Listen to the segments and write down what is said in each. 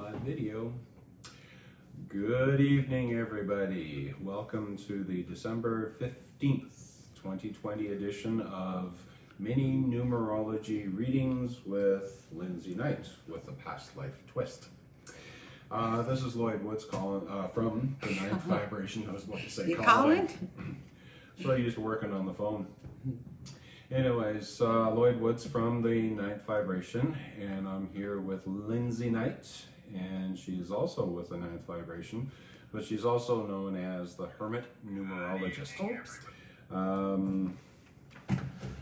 live video. Good evening, everybody. Welcome to the December 15th, 2020 edition of Mini Numerology Readings with Lindsay Knight with a Past Life Twist. This is Lloyd Woods calling from the Ninth Vibration. I was about to say You calling? So I used to working on the phone. Anyways, Lloyd Woods from the Ninth Vibration, and I'm here with Lindsay Knight, and she's also with the Ninth Vibration, but she's also known as the Hermit Numerologist. Oops.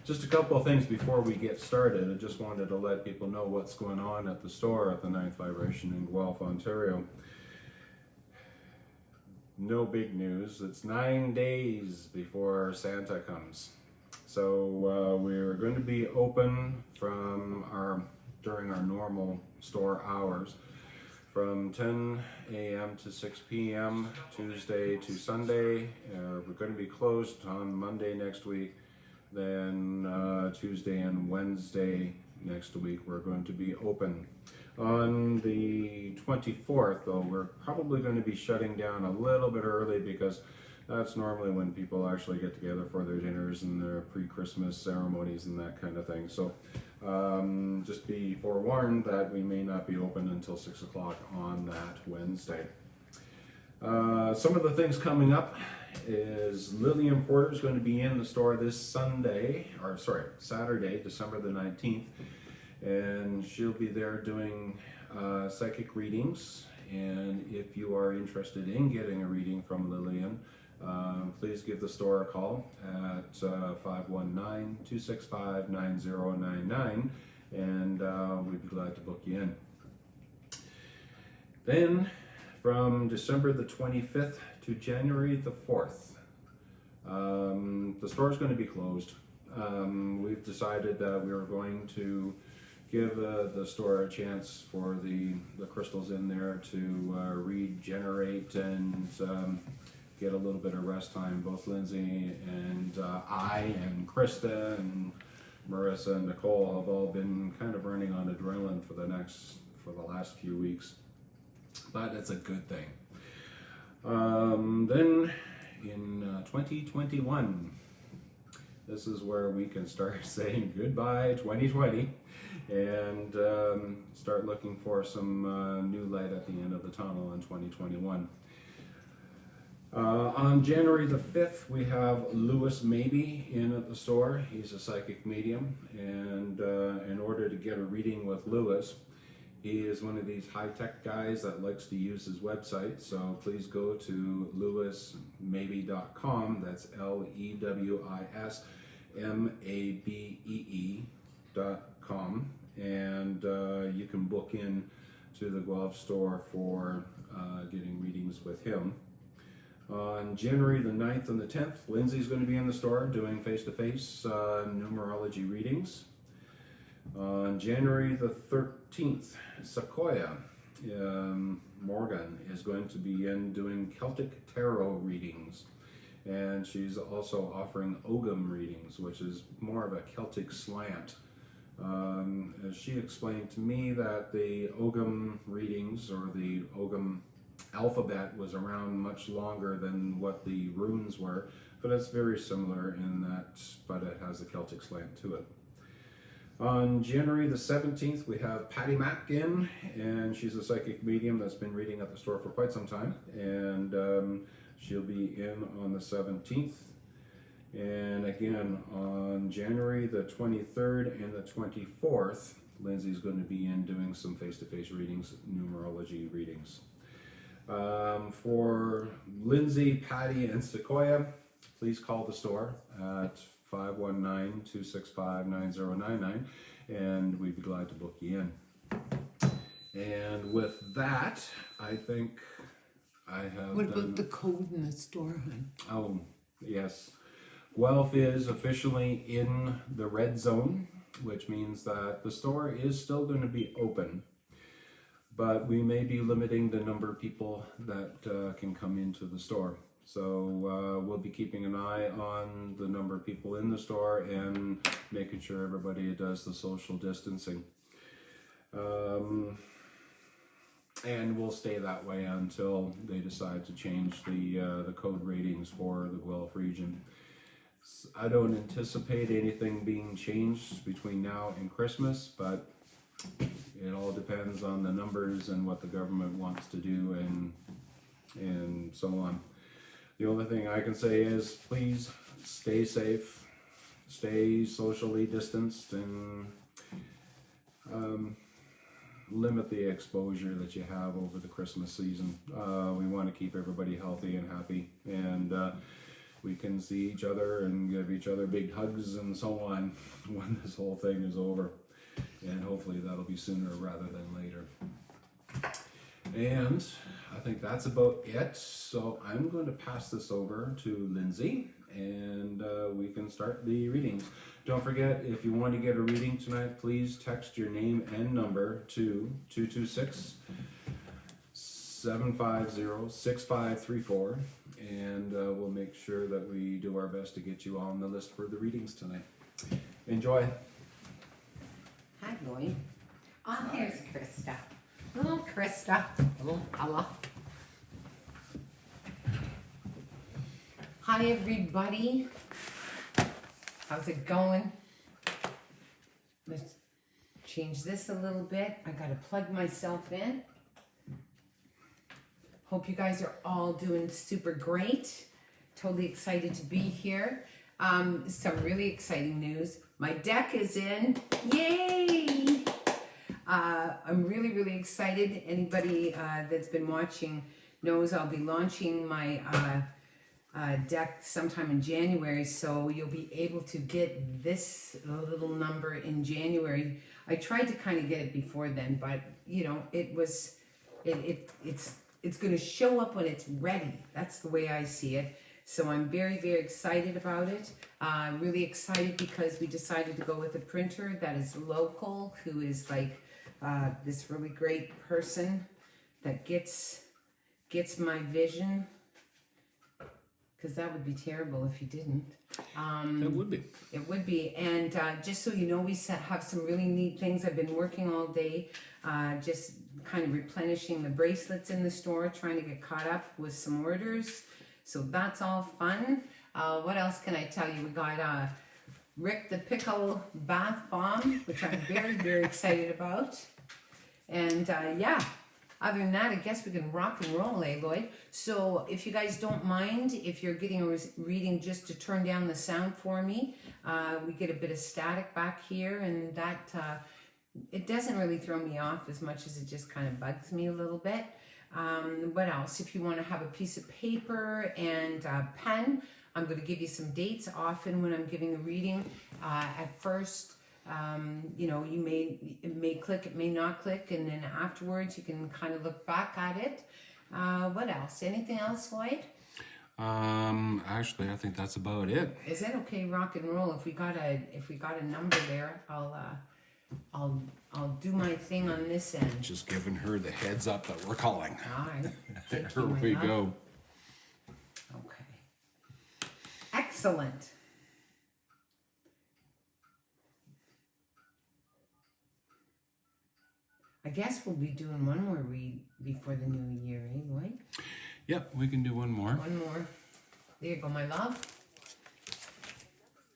Just a couple of things before we get started. I just wanted to let people know what's going on at the store at the Ninth Vibration in Guelph, Ontario. No big news. It's 9 days before Santa comes. So we're going to be open during our normal store hours from 10 a.m. to 6 p.m. Tuesday to Sunday. We're going to be closed on Monday next week. Then Tuesday and Wednesday next week we're going to be open. On the 24th, though, we're probably going to be shutting down a little bit early because that's normally when people actually get together for their dinners and their pre-Christmas ceremonies and that kind of thing. So just be forewarned that we may not be open until 6 o'clock on that Wednesday. Some of the things coming up is Lillian Porter is going to be in the store this Saturday, December the 19th, and she'll be there doing psychic readings. And if you are interested in getting a reading from Lillian, please give the store a call at 519-265-9099, and we'd be glad to book you in. Then from December the 25th to January the 4th, the store is going to be closed. We've decided that we are going to give the store a chance for the crystals in there to regenerate and get a little bit of rest time. Both Lindsay and I and Krista and Marissa and Nicole have all been kind of running on adrenaline for the last few weeks, but it's a good thing. Then in 2021, this is where we can start saying goodbye 2020 and start looking for some new light at the end of the tunnel in 2021. On January the 5th, we have Lewis Maybe in at the store. He's a psychic medium, and in order to get a reading with Lewis, he is one of these high-tech guys that likes to use his website, so please go to lewismabee.com. That's LEWISMABEE.com, and you can book in to the Guelph store for getting readings with him. On January the 9th and the 10th, Lindsay's going to be in the store doing face-to-face numerology readings. On January the 13th, Sequoia Morgan is going to be in doing Celtic Tarot readings. And she's also offering Ogham readings, which is more of a Celtic slant. She explained to me that the Ogham readings, or the Ogham alphabet, was around much longer than what the runes were, but it's very similar in that, but it has a Celtic slant to it. On January the 17th, we have Patty Mack in, and she's a psychic medium that's been reading at the store for quite some time, and she'll be in on the 17th. And again, on January the 23rd and the 24th, Lindsay's going to be in doing some face-to-face readings, numerology readings. For Lindsay, Patty, and Sequoia, please call the store at 519-265-9099, and we'd be glad to book you in. And with that, I think I have What about the code in the store, hon? Oh, yes. Guelph is officially in the red zone, which means that the store is still going to be open, but we may be limiting the number of people that can come into the store. So we'll be keeping an eye on the number of people in the store and making sure everybody does the social distancing. and will stay that way until they decide to change the code ratings for the Guelph region. I don't anticipate anything being changed between now and Christmas, but it all depends on the numbers and what the government wants to do and so on. The only thing I can say is please stay safe, stay socially distanced, and limit the exposure that you have over the Christmas season. We want to keep everybody healthy and happy, and we can see each other and give each other big hugs and so on when this whole thing is over. And hopefully that'll be sooner rather than later. And I think that's about it. So I'm going to pass this over to Lindsay, and we can start the readings. Don't forget, if you want to get a reading tonight, please text your name and number to 226-750-6534, and we'll make sure that we do our best to get you on the list for the readings tonight. Enjoy. Hi, Lloyd. Oh, here's Krista. Little Krista. Little Ella. Hi, everybody. How's it going? Let's change this a little bit. I gotta plug myself in. Hope you guys are all doing super great. Totally excited to be here. Some really exciting news. My deck is in. Yay! I'm really, really excited. Anybody that's been watching knows I'll be launching my deck sometime in January, so you'll be able to get this little number in January. I tried to kind of get it before then, but you know, it's going to show up when it's ready. That's the way I see it. So I'm very, very excited about it. Really excited because we decided to go with a printer that is local, who is like this really great person that gets my vision. Because that would be terrible if you didn't. It would be. It would be. And just so you know, we have some really neat things. I've been working all day, just kind of replenishing the bracelets in the store, trying to get caught up with some orders. So that's all fun. What else can I tell you? We got Rick the Pickle Bath Bomb, which I'm very, very excited about. And yeah. Other than that, I guess we can rock and roll, eh, Lloyd? So if you guys don't mind, if you're getting a reading, just to turn down the sound for me. We get a bit of static back here, and that it doesn't really throw me off as much as it just kind of bugs me a little bit. What else? If you want to have a piece of paper and a pen, I'm going to give you some dates. Often when I'm giving a reading, at first, you know, it may click, it may not click, and then afterwards you can kind of look back at it. What else? Anything else, Lloyd? Actually, I think that's about it. Is it okay? Rock and roll. If we got a number there, I'll do my thing on this end. Just giving her the heads up that we're calling. All right. There we go. Okay. Excellent. I guess we'll be doing one more read before the new year, eh, Lloyd? Yep, we can do one more. One more. There you go, my love.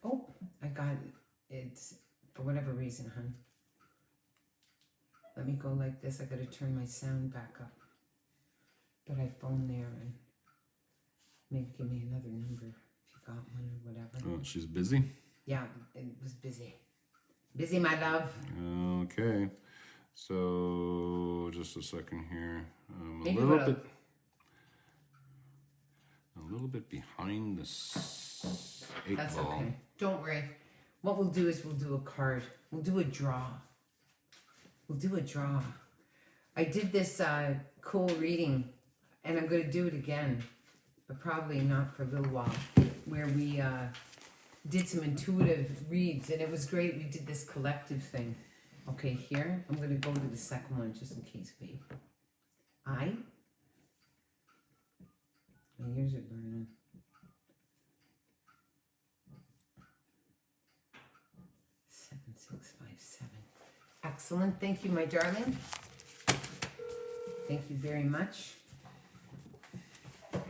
Oh, I got it for whatever reason, hon. Let me go like this. I got to turn my sound back up. But I phoned there and maybe give me another number if you got one or whatever. Oh, she's busy? Yeah, it was busy. Busy, my love. Okay. So, just a second here. A little bit behind the eight That's ball. okay. Don't worry. What we'll do is we'll do a card. We'll do a draw. We'll do a draw. I did this cool reading, and I'm going to do it again, but probably not for a little while, where we did some intuitive reads, and it was great. We did this collective thing. Okay, here, I'm going to go to the second one just in case, babe. My ears are burning. Seven, 6, 5, 7. Excellent. Thank you, my darling. Thank you very much. Hello.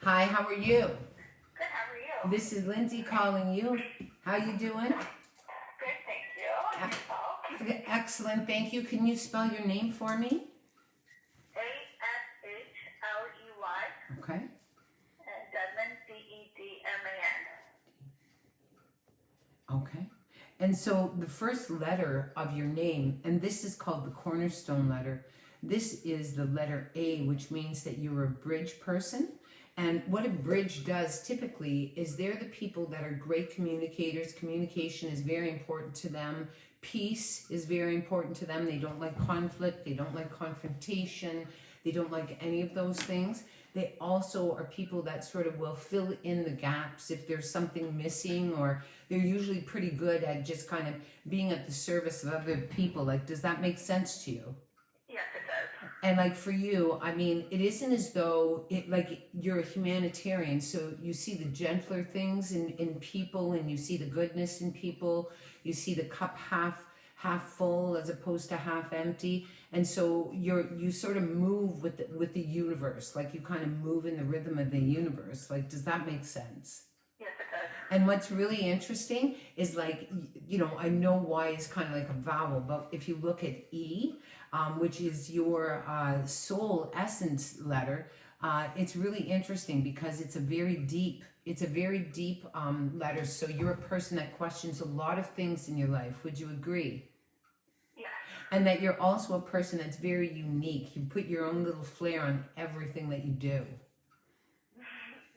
Hi, how are you? Good, how are you? This is Lindsay calling you. How you doing? Good, thank you. And yourself? Excellent, thank you. Can you spell your name for me? Ashley. Okay. And Dedman, Dedman. Okay. And so the first letter of your name, and this is called the cornerstone letter, this is the letter A, which means that you're a bridge person. And what a bridge does typically is they're the people that are great communicators. Communication is very important to them. Peace is very important to them. They don't like conflict. They don't like confrontation. They don't like any of those things. They also are people that sort of will fill in the gaps if there's something missing, or they're usually pretty good at just kind of being at the service of other people. Like, does that make sense to you? Yes, it does. And like for you, I mean, it isn't as though like you're a humanitarian, so you see the gentler things in people, and you see the goodness in people. You see the cup half full as opposed to half empty, and so you sort of move with the universe, like you kind of move in the rhythm of the universe. Like, does that make sense? Yes, it does. And what's really interesting is, like, you know, I know Y is kind of like a vowel, but if you look at E, which is your soul essence letter, it's really interesting because it's a very deep letter. So you're a person that questions a lot of things in your life. Would you agree? Yes. And that you're also a person that's very unique. You put your own little flair on everything that you do.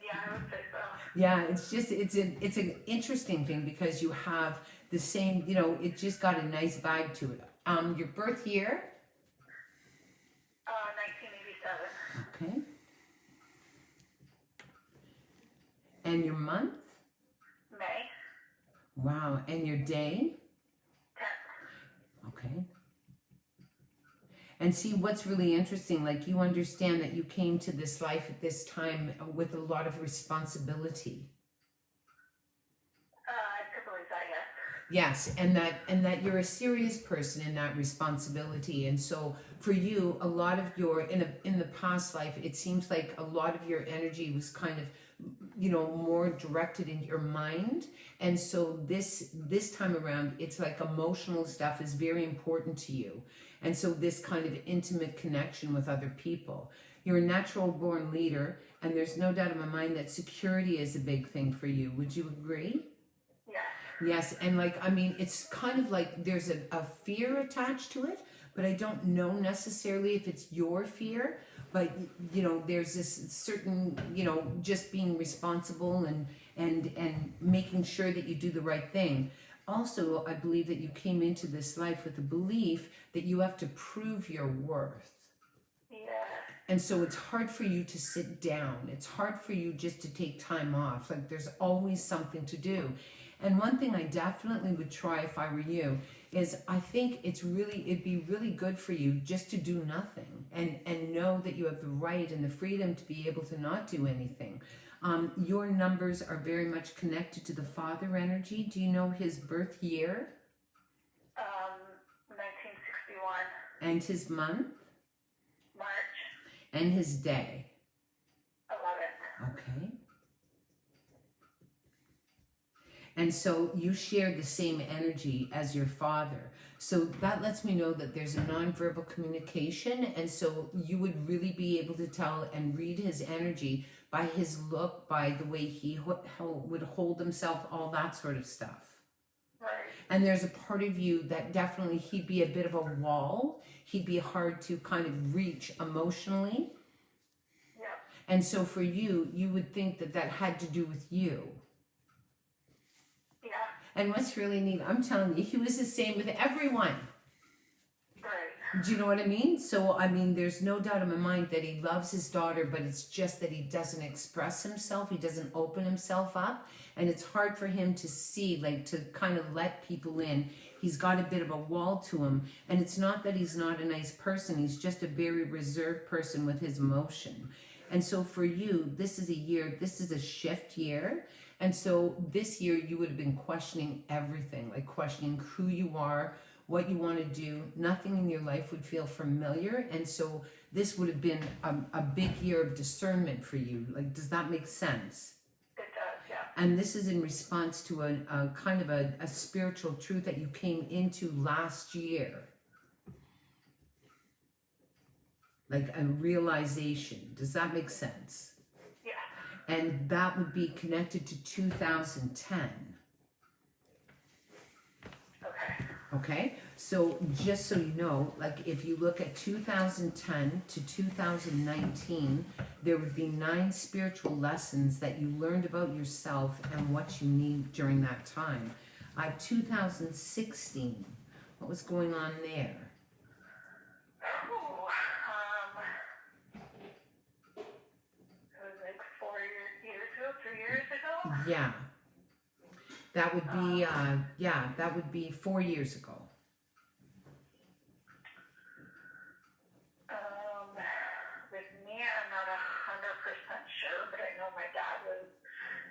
Yeah, I would say so. Yeah, it's an interesting thing because you have the same, you know, it just got a nice vibe to it. Your birth year? 1987. Okay. And your month? May. Wow. And your day? 10th. Okay. And see, what's really interesting, like, you understand that you came to this life at this time with a lot of responsibility. I could believe that, yes. Yes, and that you're a serious person in that responsibility. And so for you, a lot of your in the past life, it seems like a lot of your energy was kind of, you know, more directed in your mind. And so this time around, it's like emotional stuff is very important to you. And so this kind of intimate connection with other people. You're a natural born leader, and there's no doubt in my mind that security is a big thing for you. Would you agree? Yes. Yes, and like, I mean, it's kind of like there's a fear attached to it, but I don't know necessarily if it's your fear. But, you know, there's this certain, you know, just being responsible and making sure that you do the right thing. Also, I believe that you came into this life with the belief that you have to prove your worth. Yeah. And so it's hard for you to sit down. It's hard for you just to take time off. Like, there's always something to do. And one thing I definitely would try if I were you is, I think it'd be really good for you just to do nothing and know that you have the right and the freedom to be able to not do anything. Your numbers are very much connected to the father energy. Do you know his birth year? 1961. And his month? March. And his day? 11th. Okay. And so you share the same energy as your father. So that lets me know that there's a nonverbal communication. And so you would really be able to tell and read his energy by his look, by the way he would hold himself, all that sort of stuff. Right. And there's a part of you that definitely, he'd be a bit of a wall. He'd be hard to kind of reach emotionally. Yeah. And so for you, you would think that that had to do with you. Yeah. And what's really neat, I'm telling you, he was the same with everyone. Right. Do you know what I mean? So, I mean, there's no doubt in my mind that he loves his daughter, but it's just that he doesn't express himself. He doesn't open himself up. And it's hard for him to see, like, to kind of let people in. He's got a bit of a wall to him. And it's not that he's not a nice person. He's just a very reserved person with his emotion. And so for you, this is a shift year. And so this year you would have been questioning everything, like questioning who you are, what you want to do. Nothing in your life would feel familiar, and so this would have been a big year of discernment for you. Like, does that make sense? It does, yeah. And this is in response to a kind of a spiritual truth that you came into last year. Like a realization. Does that make sense? Yeah. And that would be connected to 2010. Okay. Okay? So just so you know, like if you look at 2010 to 2019, there would be 9 spiritual lessons that you learned about yourself and what you need during that time. 2016, what was going on there? Ooh, it was like 4 years ago, 3 years ago. Yeah. That would be, that would be 4 years ago. With me, I'm not 100% sure, but I know my dad was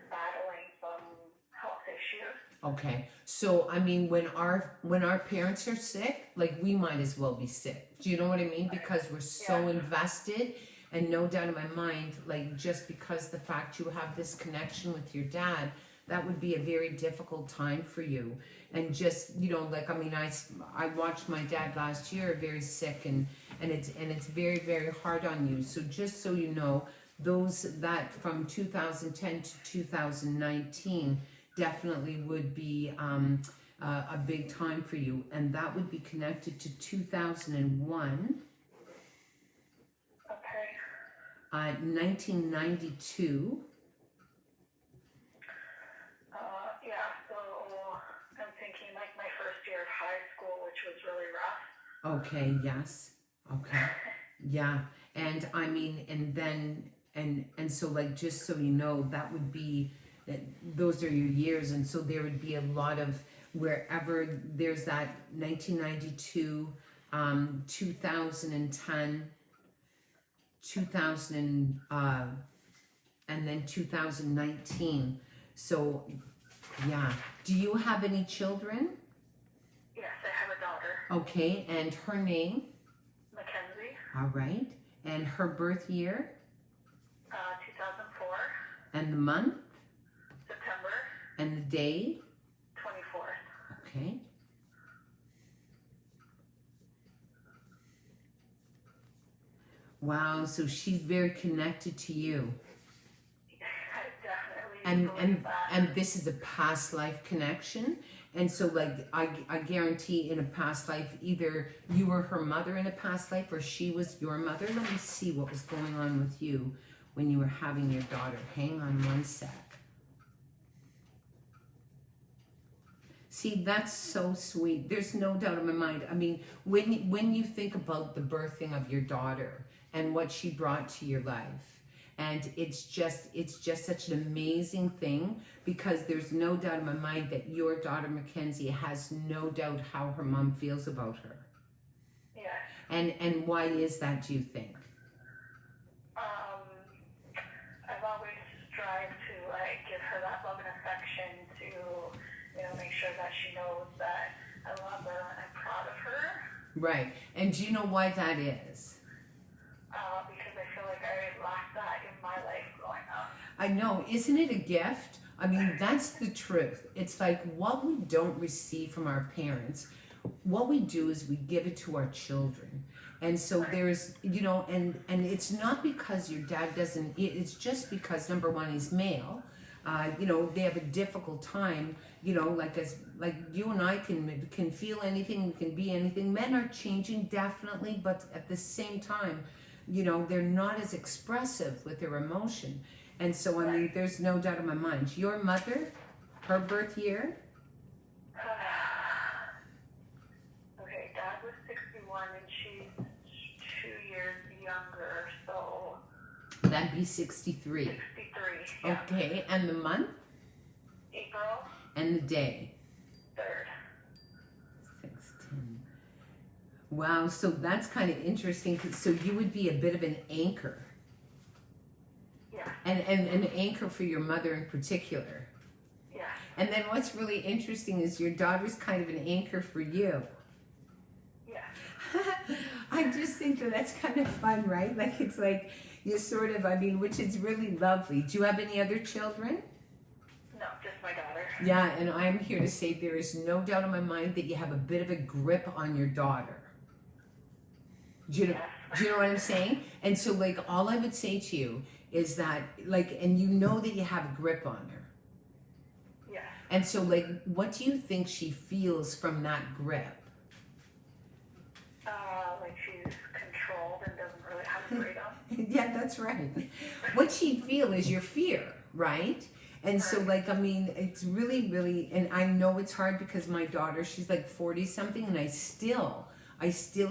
battling some health issues. Okay, so I mean, when our parents are sick, like we might as well be sick. Do you know what I mean? Because we're so invested, and no doubt in my mind, like just because the fact you have this connection with your dad, that would be a very difficult time for you. And just, you know, like, I mean, I watched my dad last year very sick, and it's very, very hard on you. So just so you know, those that from 2010 to 2019 definitely would be a big time for you, and that would be connected to 2001. Okay. 1992. Yeah, so I'm thinking like my first year of high school, which was really rough. Okay, yes. Okay. Yeah. And I mean, and then, and so like, just so you know, that would be, those are your years. And so there would be a lot of, wherever there's that 1992, 2010, 2000, and then 2019. So, yeah. Do you have any children? Yes, I have a daughter, Okay, and her name? Mackenzie, All right. And her birth year? 2004, And the month? September And the day? 24th. Okay. Wow, so she's very connected to you. I definitely believe that. And this is a past life connection. And so like I guarantee in a past life, either you were her mother in a past life or she was your mother. Let me see what was going on with you when you were having your daughter. Hang on one sec. See, that's so sweet. There's no doubt in my mind. I mean, when you think about the birthing of your daughter and what she brought to your life, and it's just such an amazing thing, because there's no doubt in my mind that your daughter Mackenzie has no doubt how her mom feels about her. Yeah. And why is that, do you think? I've always strived to like give her that love and affection, to, you know, make sure that she knows that I love her and I'm proud of her. Right. And do you know why that is? Because I feel like I lacked that in my life growing up. I know. Isn't it a gift? I mean, that's the truth. It's like what we don't receive from our parents, what we do is we give it to our children. And so there's, you know, and it's not because your dad doesn't, it's just because, number one, he's male. You know, they have a difficult time, you know, like you and I can feel anything, we can be anything. Men are changing, definitely, but at the same time, you know, they're not as expressive with their emotion. And so, I mean, there's no doubt in my mind. Your mother, her birth year? Okay, Dad was 61 and she's 2 years younger, so That'd be 63. 63. Yeah. Okay, and the month? April And the day? 3rd. 16. Wow, so that's kind of interesting. So you would be a bit of an anchor. Yeah. And an anchor for your mother in particular. Yeah. And then what's really interesting is your daughter's kind of an anchor for you. I just think that that's kind of fun, right? Like it's like you sort of, I mean, which is really lovely. Do you have any other children? No, just my daughter. Yeah, and I'm here to say there is no doubt in my mind that you have a bit of a grip on your daughter. Do you know, Yes. do you know what I'm saying? And so, like, all I would say to you is that, like, and you know that you have a grip on her. Yes. And so, like, what do you think she feels from that grip? Like she's controlled and doesn't really have freedom. Yeah, that's right. What she'd feel is your fear, right? And so, like, I mean, it's really, really, and I know it's hard because my daughter, she's like 40 something, and I still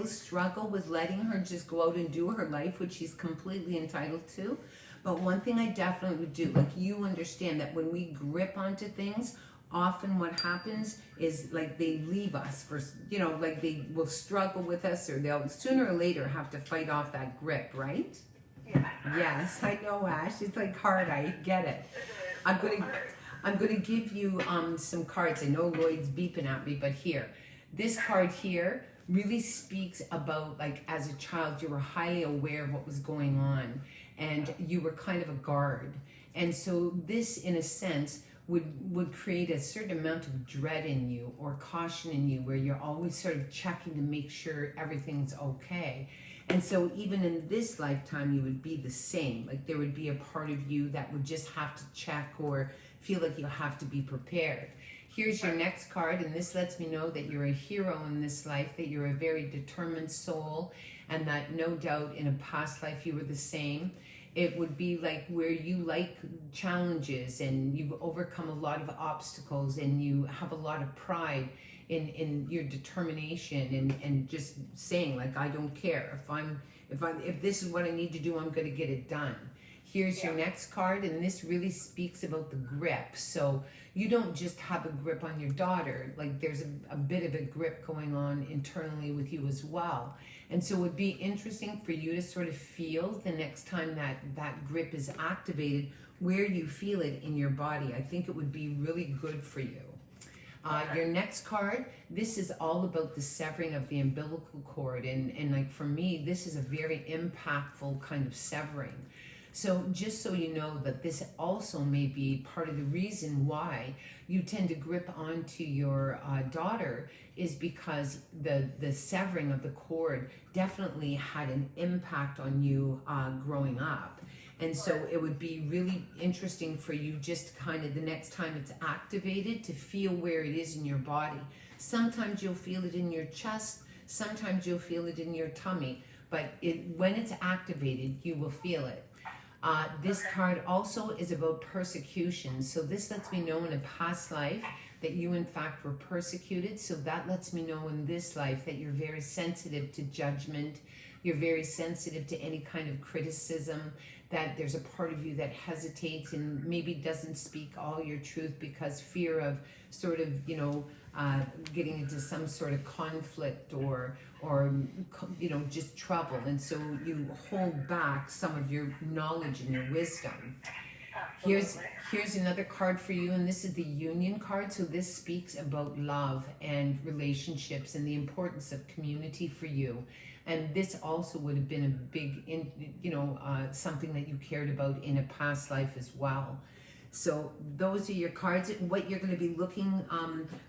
struggle with letting her just go out and do her life, which she's completely entitled to. But one thing I definitely would do, like, you understand that when we grip onto things, often what happens is like they leave us for, you know, like they will struggle with us, or they'll sooner or later have to fight off that grip, right? Yes. Yes, I know, Ash. It's like hard. I get it. I'm gonna give you some cards. I know Lloyd's beeping at me, but here, this card here really speaks about, like, as a child you were highly aware of what was going on, and you were kind of a guard, and so this, in a sense, would create a certain amount of dread in you or caution in you, where you're always sort of checking to make sure everything's okay. And so even in this lifetime, you would be the same. Like there would be a part of you that would just have to check or feel like you have to be prepared. Here's your next card, and this lets me know that you're a hero in this life, that you're a very determined soul, and that no doubt in a past life you were the same. It would be like where you like challenges and you've overcome a lot of obstacles and you have a lot of pride in your determination and just saying, like, I don't care if this is what I need to do, I'm going to get it done. Here's your next card, and this really speaks about the grip. So you don't just have a grip on your daughter, like there's a bit of a grip going on internally with you as well. And so it would be interesting for you to sort of feel the next time that grip is activated, where you feel it in your body. I think it would be really good for you. Your next card, this is all about the severing of the umbilical cord. And like for me, this is a very impactful kind of severing. So just so you know that this also may be part of the reason why you tend to grip onto your daughter, is because the severing of the cord definitely had an impact on you growing up. And so it would be really interesting for you just kind of the next time it's activated to feel where it is in your body. Sometimes you'll feel it in your chest, sometimes you'll feel it in your tummy, but when it's activated, you will feel it. This card also is about persecution. So this lets me know in a past life that you in fact were persecuted. So that lets me know in this life that you're very sensitive to judgment. You're very sensitive to any kind of criticism, that there's a part of you that hesitates and maybe doesn't speak all your truth because fear of sort of, you know, getting into some sort of conflict or you know, just trouble. And so you hold back some of your knowledge and your wisdom. Here's another card for you, and this is the Union card. So this speaks about love and relationships and the importance of community for you. And this also would have been a big, you know, something that you cared about in a past life as well. So those are your cards. What you're going to be looking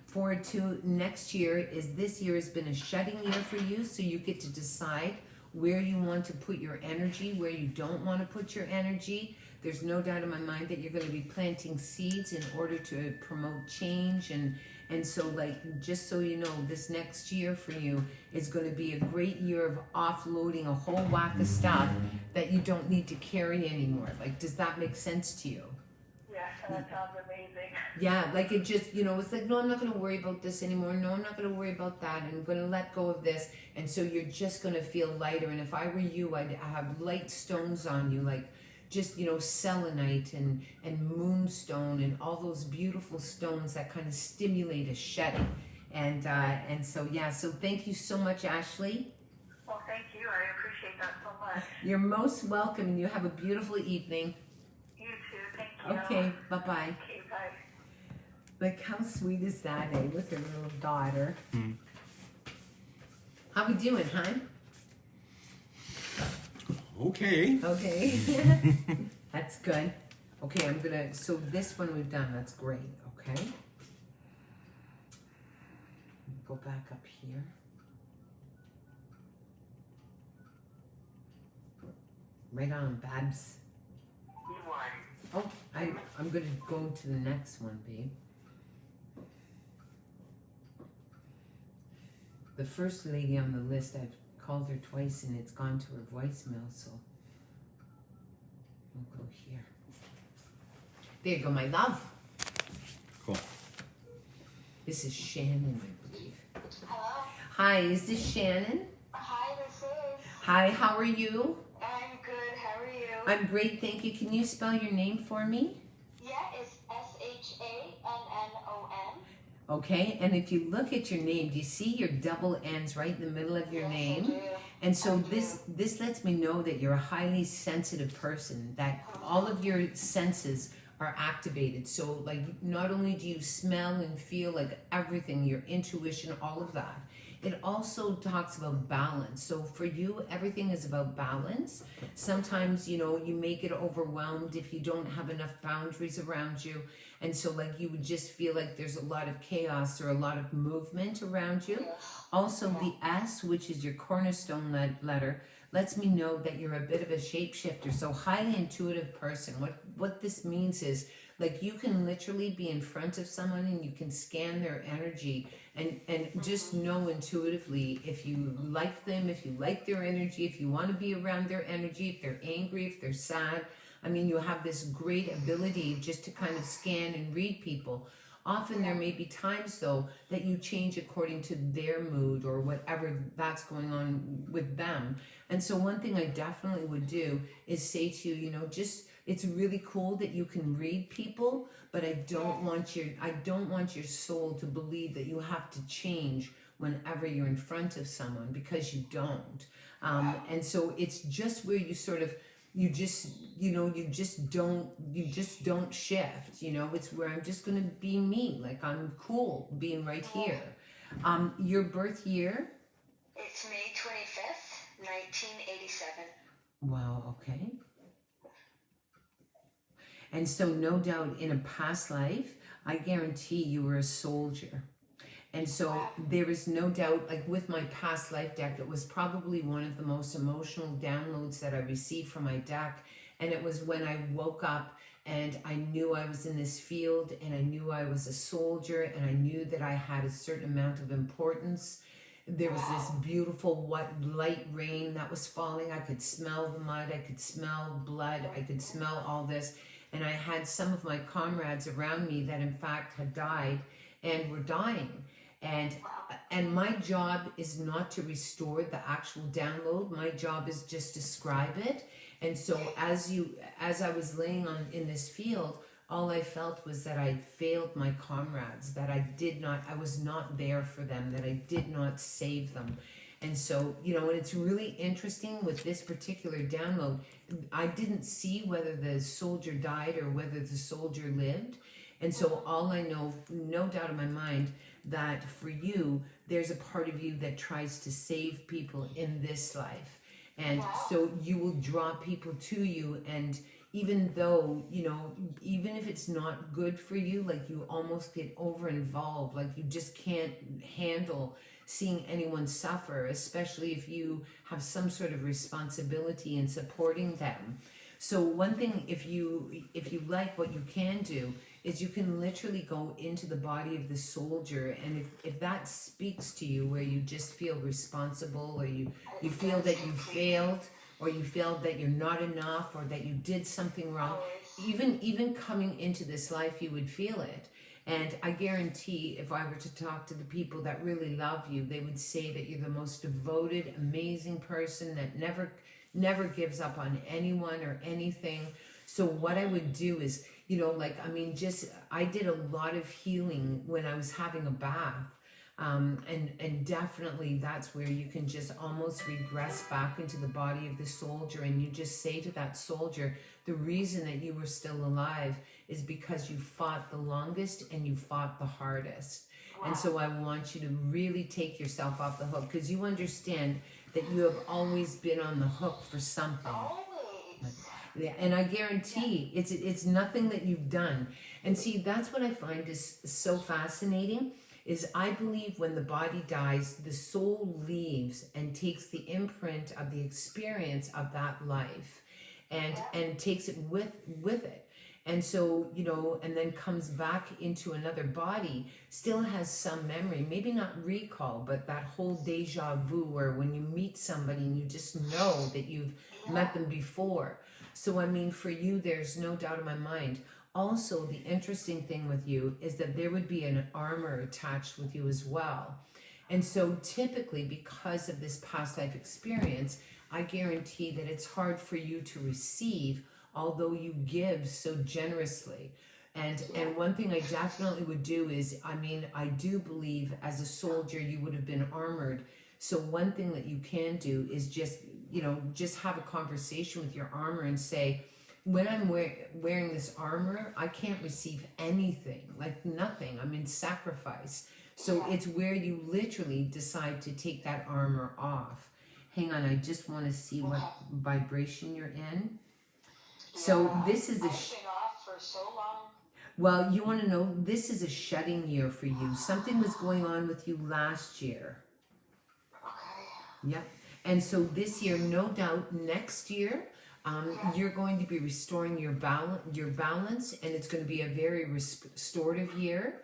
forward to next year is, this year has been a shedding year for you, so you get to decide where you want to put your energy, where you don't want to put your energy. There's no doubt in my mind that you're going to be planting seeds in order to promote change. And so, like, just so you know, this next year for you is going to be a great year of offloading a whole whack of stuff that you don't need to carry anymore. Like, does that make sense to you? Yes, and that sounds amazing. Yeah, like it just, you know, it's like, no, I'm not going to worry about this anymore. No, I'm not going to worry about that. I'm going to let go of this. And so you're just going to feel lighter. And if I were you, I'd have light stones on you, like just, you know, selenite and moonstone and all those beautiful stones that kind of stimulate a shedding. And so, yeah, so thank you so much, Ashley. Well, thank you. I appreciate that so much. You're most welcome, and you have a beautiful evening. You too. Thank you. Okay, bye-bye. Okay, bye. Like, how sweet is that, eh, with her little daughter? How we doing, hon? Okay. Okay. That's good. Okay, I'm gonna, so this one we've done, that's great, okay? Go back up here. Right on, Babs. Oh, I'm gonna go to the next one, babe. The first lady on the list, I've called her twice and it's gone to her voicemail, so we'll go here. There you go, my love. Cool. This is Shannon, I believe. Hello? Hi, is this Shannon? Hi, this is. Hi, how are you? I'm good. How are you? I'm great, thank you. Can you spell your name for me? Yeah, it's SHANNON. Okay, and if you look at your name, do you see your double N's right in the middle of your Yes, name? I do. And so I do. this lets me know that you're a highly sensitive person, that all of your senses are activated. So like not only do you smell and feel, like everything, your intuition, all of that. It also talks about balance. So for you, everything is about balance. Sometimes, you know, you may get overwhelmed if you don't have enough boundaries around you. And so like you would just feel like there's a lot of chaos or a lot of movement around you. Also the S, which is your cornerstone letter, lets me know that you're a bit of a shapeshifter. So highly intuitive person. What this means is like you can literally be in front of someone and you can scan their energy and just know intuitively if you like them, if you like their energy, if you want to be around their energy, if they're angry, if they're sad. I mean, you have this great ability just to kind of scan and read people. Often there may be times though that you change according to their mood or whatever that's going on with them. And so one thing I definitely would do is say to you, you know, just it's really cool that you can read people, but I don't want your soul to believe that you have to change whenever you're in front of someone, because you don't. And so it's just where you sort of you just don't shift, you know. It's where I'm just going to be me, like I'm cool being right here. Your birth year? It's May 25th, 1987. Wow, okay. And so no doubt in a past life, I guarantee you were a soldier. And so there is no doubt, like with my past life deck, it was probably one of the most emotional downloads that I received from my deck. And it was when I woke up and I knew I was in this field and I knew I was a soldier and I knew that I had a certain amount of importance. There was this beautiful light rain that was falling. I could smell the mud. I could smell blood. I could smell all this. And I had some of my comrades around me that in fact had died and were dying. And my job is not to restore the actual download. My job is just describe it. And so as I was laying in this field, all I felt was that I failed my comrades, that I was not there for them, that I did not save them. And so, you know, and it's really interesting with this particular download, I didn't see whether the soldier died or whether the soldier lived. And so all I know, no doubt in my mind, that for you, there's a part of you that tries to save people in this life. And so you will draw people to you, and even though, you know, even if it's not good for you, like you almost get over involved, like you just can't handle seeing anyone suffer, especially if you have some sort of responsibility in supporting them. So one thing, if you like, what you can do is you can literally go into the body of the soldier, and if that speaks to you, where you just feel responsible, or you feel that you failed, or you feel that you're not enough, or that you did something wrong, even coming into this life, you would feel it. And I guarantee if I were to talk to the people that really love you, they would say that you're the most devoted, amazing person that never gives up on anyone or anything. So what I would do is, you know, like, I mean, I did a lot of healing when I was having a bath. And definitely that's where you can just almost regress back into the body of the soldier, and you just say to that soldier, the reason that you were still alive is because you fought the longest and you fought the hardest. And so I want you to really take yourself off the hook, because you understand that you have always been on the hook for something. Always. Yeah, and I guarantee it's nothing that you've done. And see, that's what I find is so fascinating, is I believe when the body dies, the soul leaves and takes the imprint of the experience of that life and takes it with it. And so, you know, and then comes back into another body, still has some memory, maybe not recall, but that whole deja vu where when you meet somebody and you just know that you've met them before. So, I mean, for you, there's no doubt in my mind. Also, the interesting thing with you is that there would be an armor attached with you as well. And so typically, because of this past life experience, I guarantee that it's hard for you to receive, although you give so generously. And one thing I definitely would do is, I mean, I do believe as a soldier you would have been armored. So one thing that you can do is just, you know, just have a conversation with your armor and say, when I'm wearing this armor, I can't receive anything, like nothing. I'm in sacrifice. So it's where you literally decide to take that armor off. Hang on, I just want to see what vibration you're in. So this is I've been off for so long. well, you want to know, this is a shutting year for you. Something was going on with you last year. Okay. Yep. And so this year, no doubt, next year, you're going to be restoring your balance, and it's going to be a very restorative year.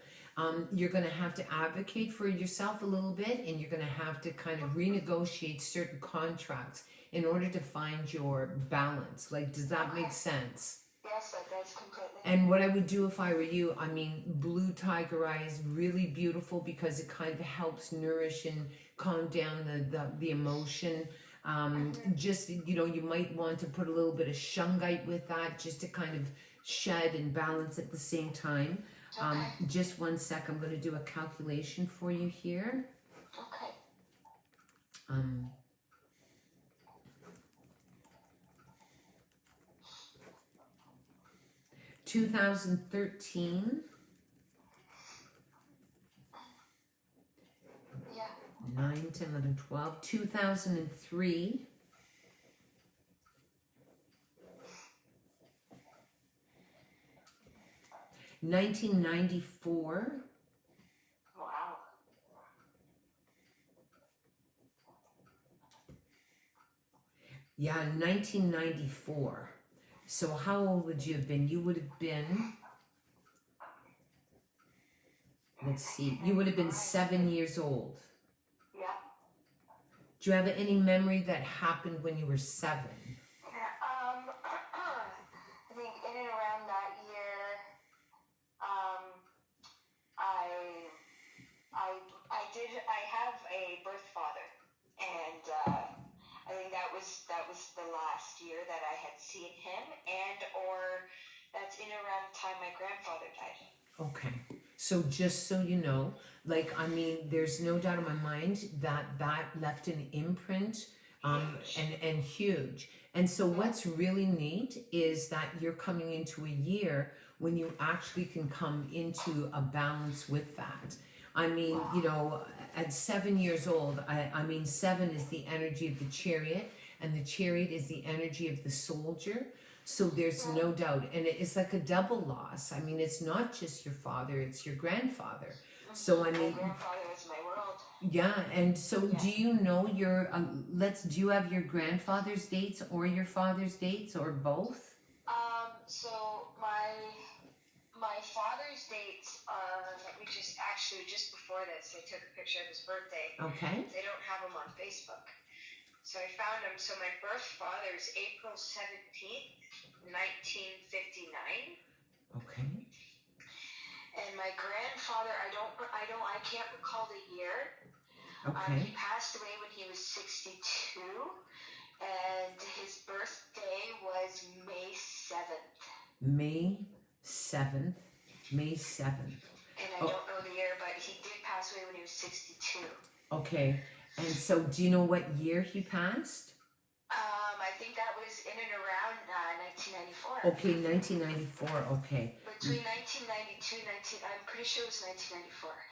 You're going to have to advocate for yourself a little bit, and you're going to have to kind of renegotiate certain contracts in order to find your balance. Like, does that make sense? Yes, that does completely. And what I would do if I were you, I mean, blue tiger eye is really beautiful because it kind of helps nourish and calm down the emotion. Just, you know, you might want to put a little bit of shungite with that just to kind of shed and balance at the same time. Just one sec, I'm going to do a calculation for you here. Okay. 2013. Yeah. 9, 10, 11, 12. 2003. 1994. Wow. Yeah, 1994. So how old would you have been? You would have been, let's see, you would have been 7 years old. Yeah. Do you have any memory that happened when you were 7? I think in and around that year, I have a birth father, and I think that was the last year that I had seen him, or that's in around the time my grandfather died. Okay. So just so you know, like, I mean, there's no doubt in my mind that left an imprint, and huge. And so what's really neat is that you're coming into a year when you actually can come into a balance with that. I mean, you know, at 7 years old, I mean, 7 is the energy of the chariot, and the chariot is the energy of the soldier. So there's no doubt. And it's like a double loss. I mean, it's not just your father, it's your grandfather. So, I mean, My grandfather was my world. yeah. And so do you know your, do you have your grandfather's dates or your father's dates or both? So my father's dates are, let me just before this, I took a picture of his birthday. Okay. They don't have him on Facebook. So I found him. So my birth father is April 17th, 1959. Okay. And my grandfather, I can't recall the year. Okay. He passed away when he was 62. And his birthday was May 7th. May 7th. May 7th. And I don't know the year, but he did pass away when he was 62. Okay. And so do you know what year he passed? I think that was in and around 1994. Okay, 1994. Okay. Between 1992 I'm pretty sure it was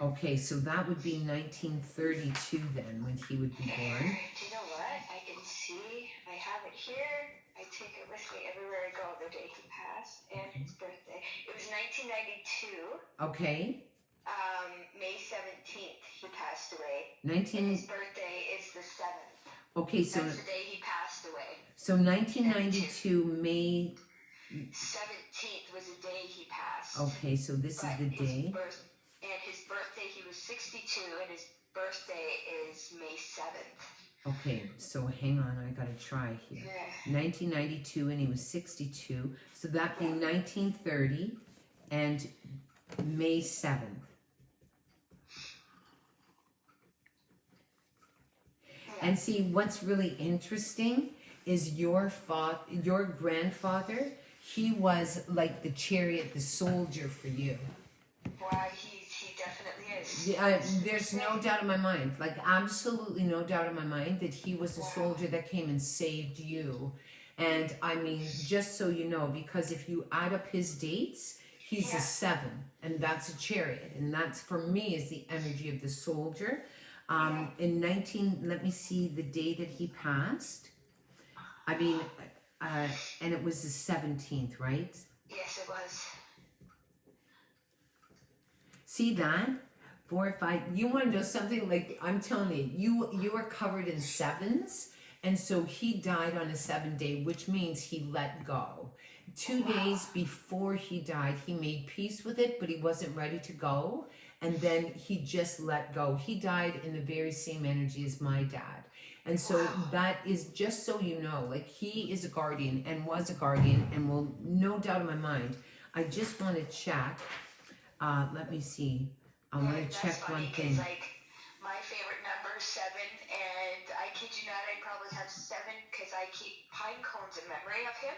1994. Okay, so that would be 1932 then when he would be born. Do you know what? I can see. I have it here. I take it with me everywhere I go. The day he passed and his birthday. It was 1992. Okay. May 17th he passed away. 19. And his birthday is the 7th. Okay, so That's the day he passed away. so 1992 May. 17th was the day he passed. Okay, so this is the day. And his birthday, he was 62, and his birthday is May 7th. Okay, so hang on, I gotta try here. 1992 and he was 62, so that'd be 1930 and May 7th. And see, what's really interesting is your grandfather, he was like the chariot, the soldier for you. Why, he definitely is. Yeah, there's no doubt in my mind, like absolutely no doubt in my mind that he was a soldier that came and saved you. And I mean, just so you know, because if you add up his dates, he's a 7, and that's a chariot, and that's for me is the energy of the soldier. Let me see the day that he passed. I mean, and it was the 17th, right? Yes, it was. See that? 4 or 5. You want to know something? Like I'm telling you are covered in 7s, and so he died on a 7th day, which means he let go. 2 days before he died, he made peace with it, but he wasn't ready to go. And then he just let go. He died in the very same energy as my dad. And so that is just so you know, like he is a guardian and was a guardian and will no doubt in my mind. I just want to check. Let me see. I want to check one thing. Like my favorite number is 7, and I kid you not, I probably have 7 because I keep pine cones in memory of him.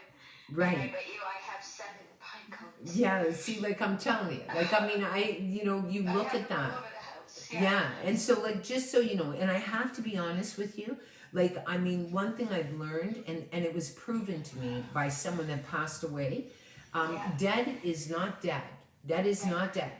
Right. And I bet you I have 7 pine cones. Yeah, see, like I'm telling you. Like, I mean, you look at that. Yeah, and so like just so you know, and I have to be honest with you, like I mean one thing I've learned and it was proven to me by someone that passed away, dead is not dead. Dead is not dead.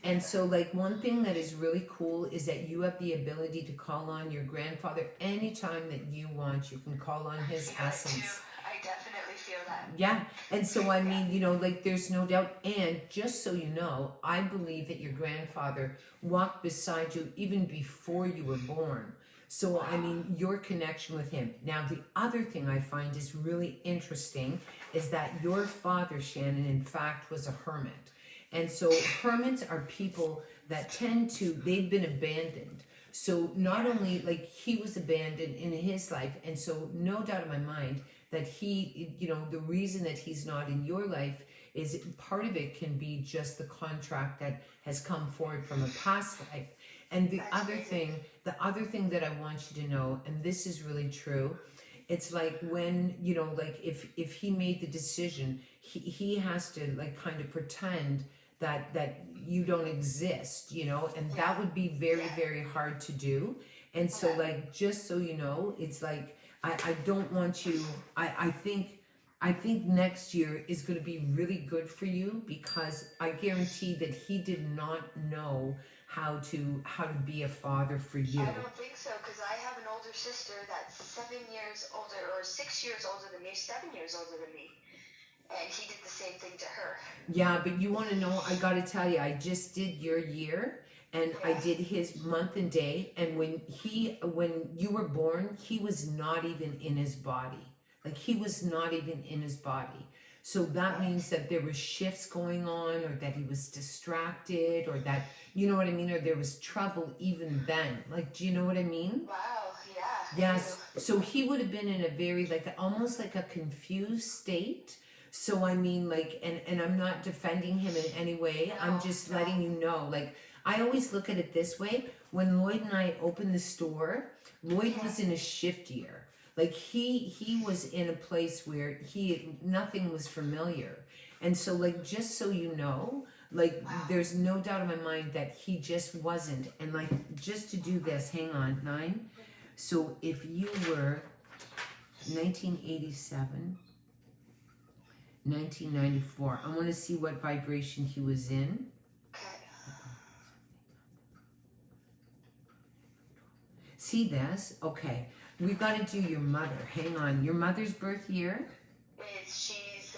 And so like one thing that is really cool is that you have the ability to call on your grandfather anytime that you want. You can call on his essence. I definitely feel that. Yeah, and so I mean, you know, like there's no doubt. And just so you know, I believe that your grandfather walked beside you even before you were born. So I mean, your connection with him. Now, the other thing I find is really interesting is that your father, Shannon, in fact, was a hermit. And so hermits are people that they've been abandoned. So not only like he was abandoned in his life, and so no doubt in my mind that he, you know, the reason that he's not in your life is part of it can be just the contract that has come forward from a past life. And the other thing that I want you to know, and this is really true, it's like when, you know, like if he made the decision, he has to like kind of pretend that you don't exist, you know, and that would be very, very hard to do. And so like, just so you know, it's like, I don't want you, I think next year is going to be really good for you because I guarantee that he did not know how to be a father for you. I don't think so, because I have an older sister that's 7 years older, or 6 years older than me, 7 years older than me. And he did the same thing to her. Yeah, but you want to know, I got to tell you, I just did your year. And I did his month and day, and when you were born, he was not even in his body. Like he was not even in his body. So that means that there was shifts going on, or that he was distracted, or that, you know what I mean, or there was trouble even then. Like, do you know what I mean? Wow, yeah. Yes. So he would have been in a very almost like a confused state. So I mean, like, and I'm not defending him in any way. I'm just letting you know, like. I always look at it this way. When Lloyd and I opened the store, Lloyd was in a shift year. Like he was in a place where nothing was familiar. And so like, just so you know, like there's no doubt in my mind that he just wasn't. And like, just to do this, hang on, 9. So if you were 1987, 1994. I want to see what vibration he was in. Okay. See this? Okay. We've got to do your mother. Hang on. Your mother's birth year? She's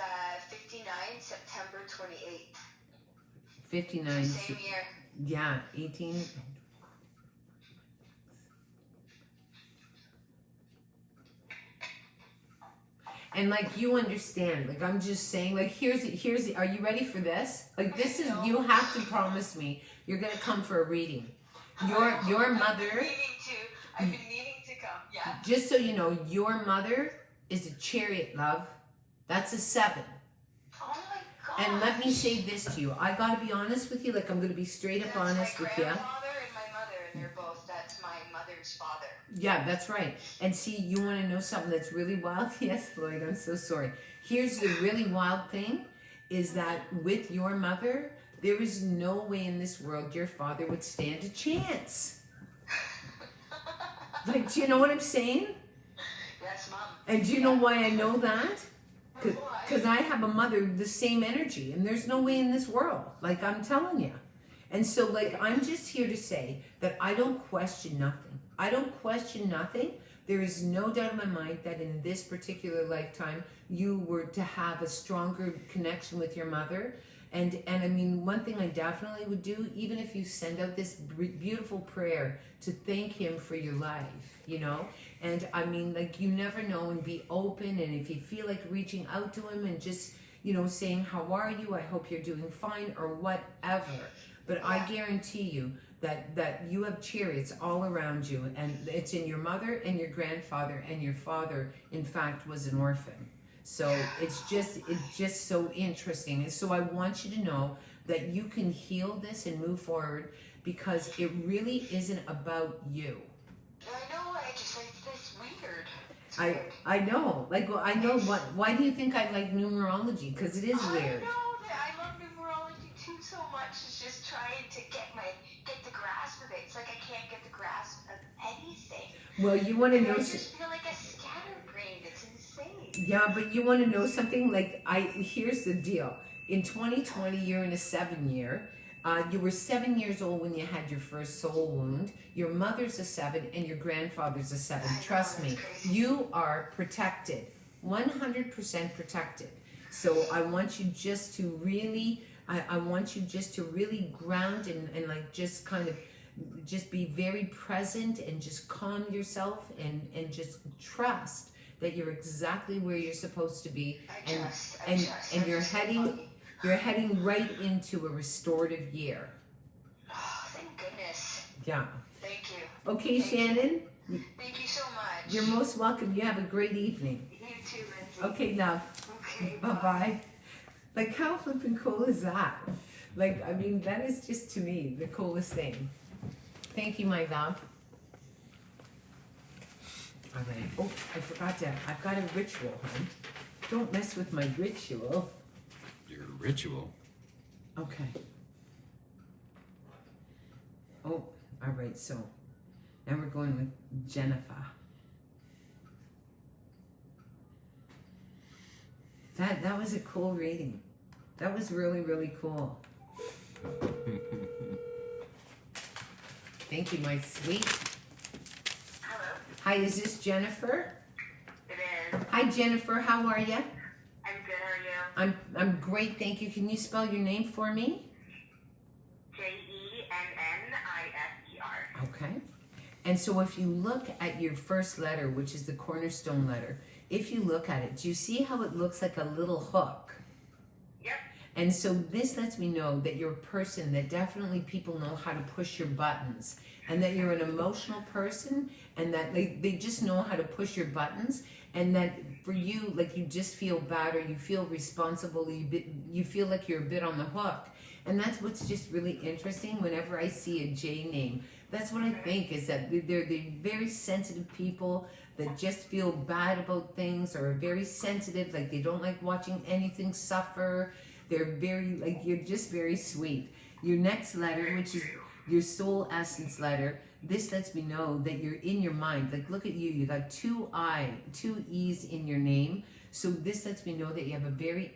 59, September 28th. 59. Same year. Yeah, 18. And like you understand, like I'm just saying, like here's are you ready for this? Like this is, you have to promise me you're gonna come for a reading. Your mother. I've been meaning to come. Yeah. Just so you know, your mother is a chariot, love. That's a 7. Oh my God. And let me say this to you. I gotta be honest with you. Like I'm gonna be straight up honest with you. My grandfather and my mother, and they're both. That's my mother's father. Yeah, that's right. And see, you want to know something that's really wild? Yes, Lloyd, I'm so sorry. Here's the really wild thing, is that with your mother, there is no way in this world your father would stand a chance. Like, do you know what I'm saying? Yes, Mom. And do you know why I know that? Why? Because I have a mother, the same energy, and there's no way in this world. Like, I'm telling you. And so, like, I'm just here to say that I don't question nothing. I don't question nothing. There is no doubt in my mind that in this particular lifetime, you were to have a stronger connection with your mother. And I mean, one thing I definitely would do, even if you send out this beautiful prayer to thank him for your life, you know? And I mean, like, you never know, and be open. And if you feel like reaching out to him and just, you know, saying, how are you? I hope you're doing fine, or whatever. But I guarantee you that you have chariots all around you, and it's in your mother and your grandfather, and your father, in fact, was an orphan. So it's just so interesting. And so I want you to know that you can heal this and move forward, because it really isn't about you. I know. It's weird. It's weird. I know. Like, well, I know what. Why do you think I like numerology? Because it is weird. I know that I love numerology too so much. It's just trying to get the grasp of it. It's like I can't get the grasp of anything. Well, you want to know. I just feel like a scatterbrained. It's insane. Yeah, but you want to know something? Like, here's the deal. In 2020, you're in a 7 year. You were 7 years old when you had your first soul wound. Your mother's a 7 and your grandfather's a 7. Trust me, you are protected, 100% protected. So I want you just to really, I want you just to really ground and like just kind of just be very present and just calm yourself and just trust that you're exactly where you're supposed to be. And you're heading right into a restorative year. Oh, thank goodness. Yeah. Thank you. Okay, Shannon. Thank you so much. You're most welcome. You have a great evening. You too, Lindsay. Okay, love. Okay. Bye-bye. Like, how flippin' cool is that? Like, I mean, that is just, to me, the coolest thing. Thank you, my love. All right. Oh, I forgot to, I've got a ritual, hon. Don't mess with my ritual. Your ritual? Okay. Oh, all right, so now we're going with Jennifer. That was a cool reading. That was really, really cool. Thank you, my sweet. Hello. Hi, is this Jennifer? It is. Hi, Jennifer. How are you? I'm good. How are you? I'm great, thank you. Can you spell your name for me? JENNISER. Okay. And so if you look at your first letter, which is the cornerstone letter, if you look at it, do you see how it looks like a little hook? Yep. And so this lets me know that you're a person that definitely people know how to push your buttons, and that you're an emotional person, and that they just know how to push your buttons, and that for you, like, you just feel bad, or you feel responsible, you feel like you're a bit on the hook. And that's what's just really interesting. Whenever I see a J name, that's what I think, is that they're very sensitive people that just feel bad about things, or are very sensitive, like they don't like watching anything suffer. They're very, like, you're just very sweet. Your next letter, which is your soul essence letter, this lets me know that you're in your mind. Like, look at you. You got two E's in your name. So this lets me know that you have a very,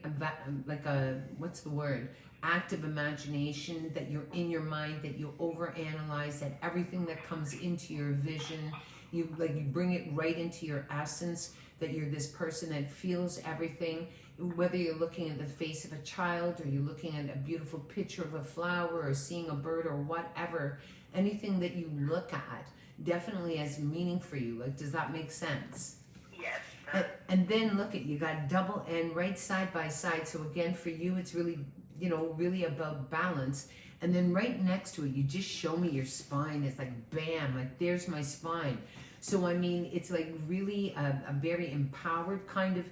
what's the word? Active imagination, that you're in your mind, that you overanalyze, that everything that comes into your vision, you bring it right into your essence, that you're this person that feels everything, whether you're looking at the face of a child, or you're looking at a beautiful picture of a flower, or seeing a bird, or whatever, anything that you look at definitely has meaning for you. Like, does that make sense? Yes. And then look at, you got double N right side by side. So again, for you, it's really, really about balance. And then right next to it, you just show me your spine. It's like, bam, like there's my spine. So, I mean, it's like really a very empowered kind of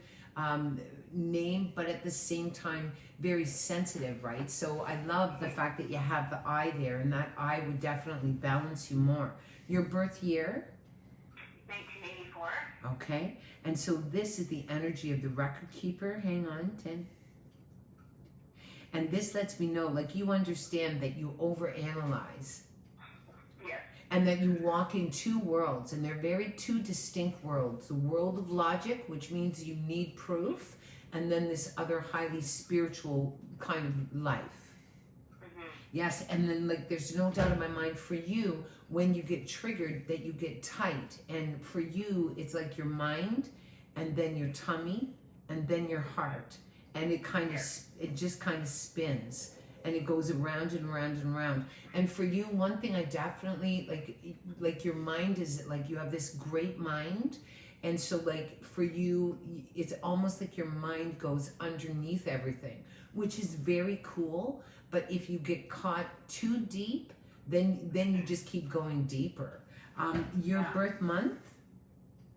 name, but at the same time, very sensitive, right? So I love the fact that you have the eye there, and that eye would definitely balance you more. Your birth year? 1984. Okay. And so this is the energy of the record keeper. Hang on, 10. And this lets me know, like, you understand that you overanalyze. Yes. And that you walk in two worlds, and they're very two distinct worlds. The world of logic, which means you need proof, and then this other highly spiritual kind of life. Mm-hmm. Yes, and then, like, there's no doubt in my mind for you, when you get triggered, that you get tight. And for you, it's like your mind, and then your tummy, and then your heart. And it kind of, it just kind of spins. And it goes around and around and around. And for you, one thing I definitely, like your mind is, like, you have this great mind. And so, like, for you, it's almost like your mind goes underneath everything, which is very cool. But if you get caught too deep, then you just keep going deeper. Your birth month?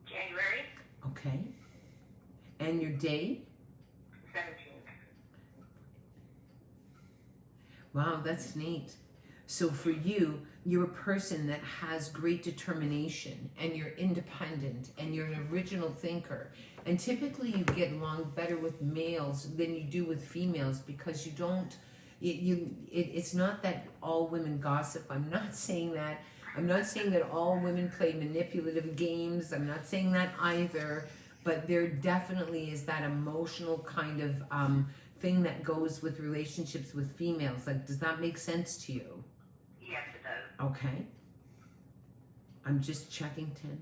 January. Okay. And your day? 17th. Wow, that's neat. So for you, you're a person that has great determination, and you're independent, and you're an original thinker. And typically you get along better with males than you do with females, because you don't, it's not that all women gossip. I'm not saying that. I'm not saying that all women play manipulative games. I'm not saying that either. But there definitely is that emotional kind of thing that goes with relationships with females. Like, does that make sense to you? Yes, it does. Okay. I'm just checking, 10.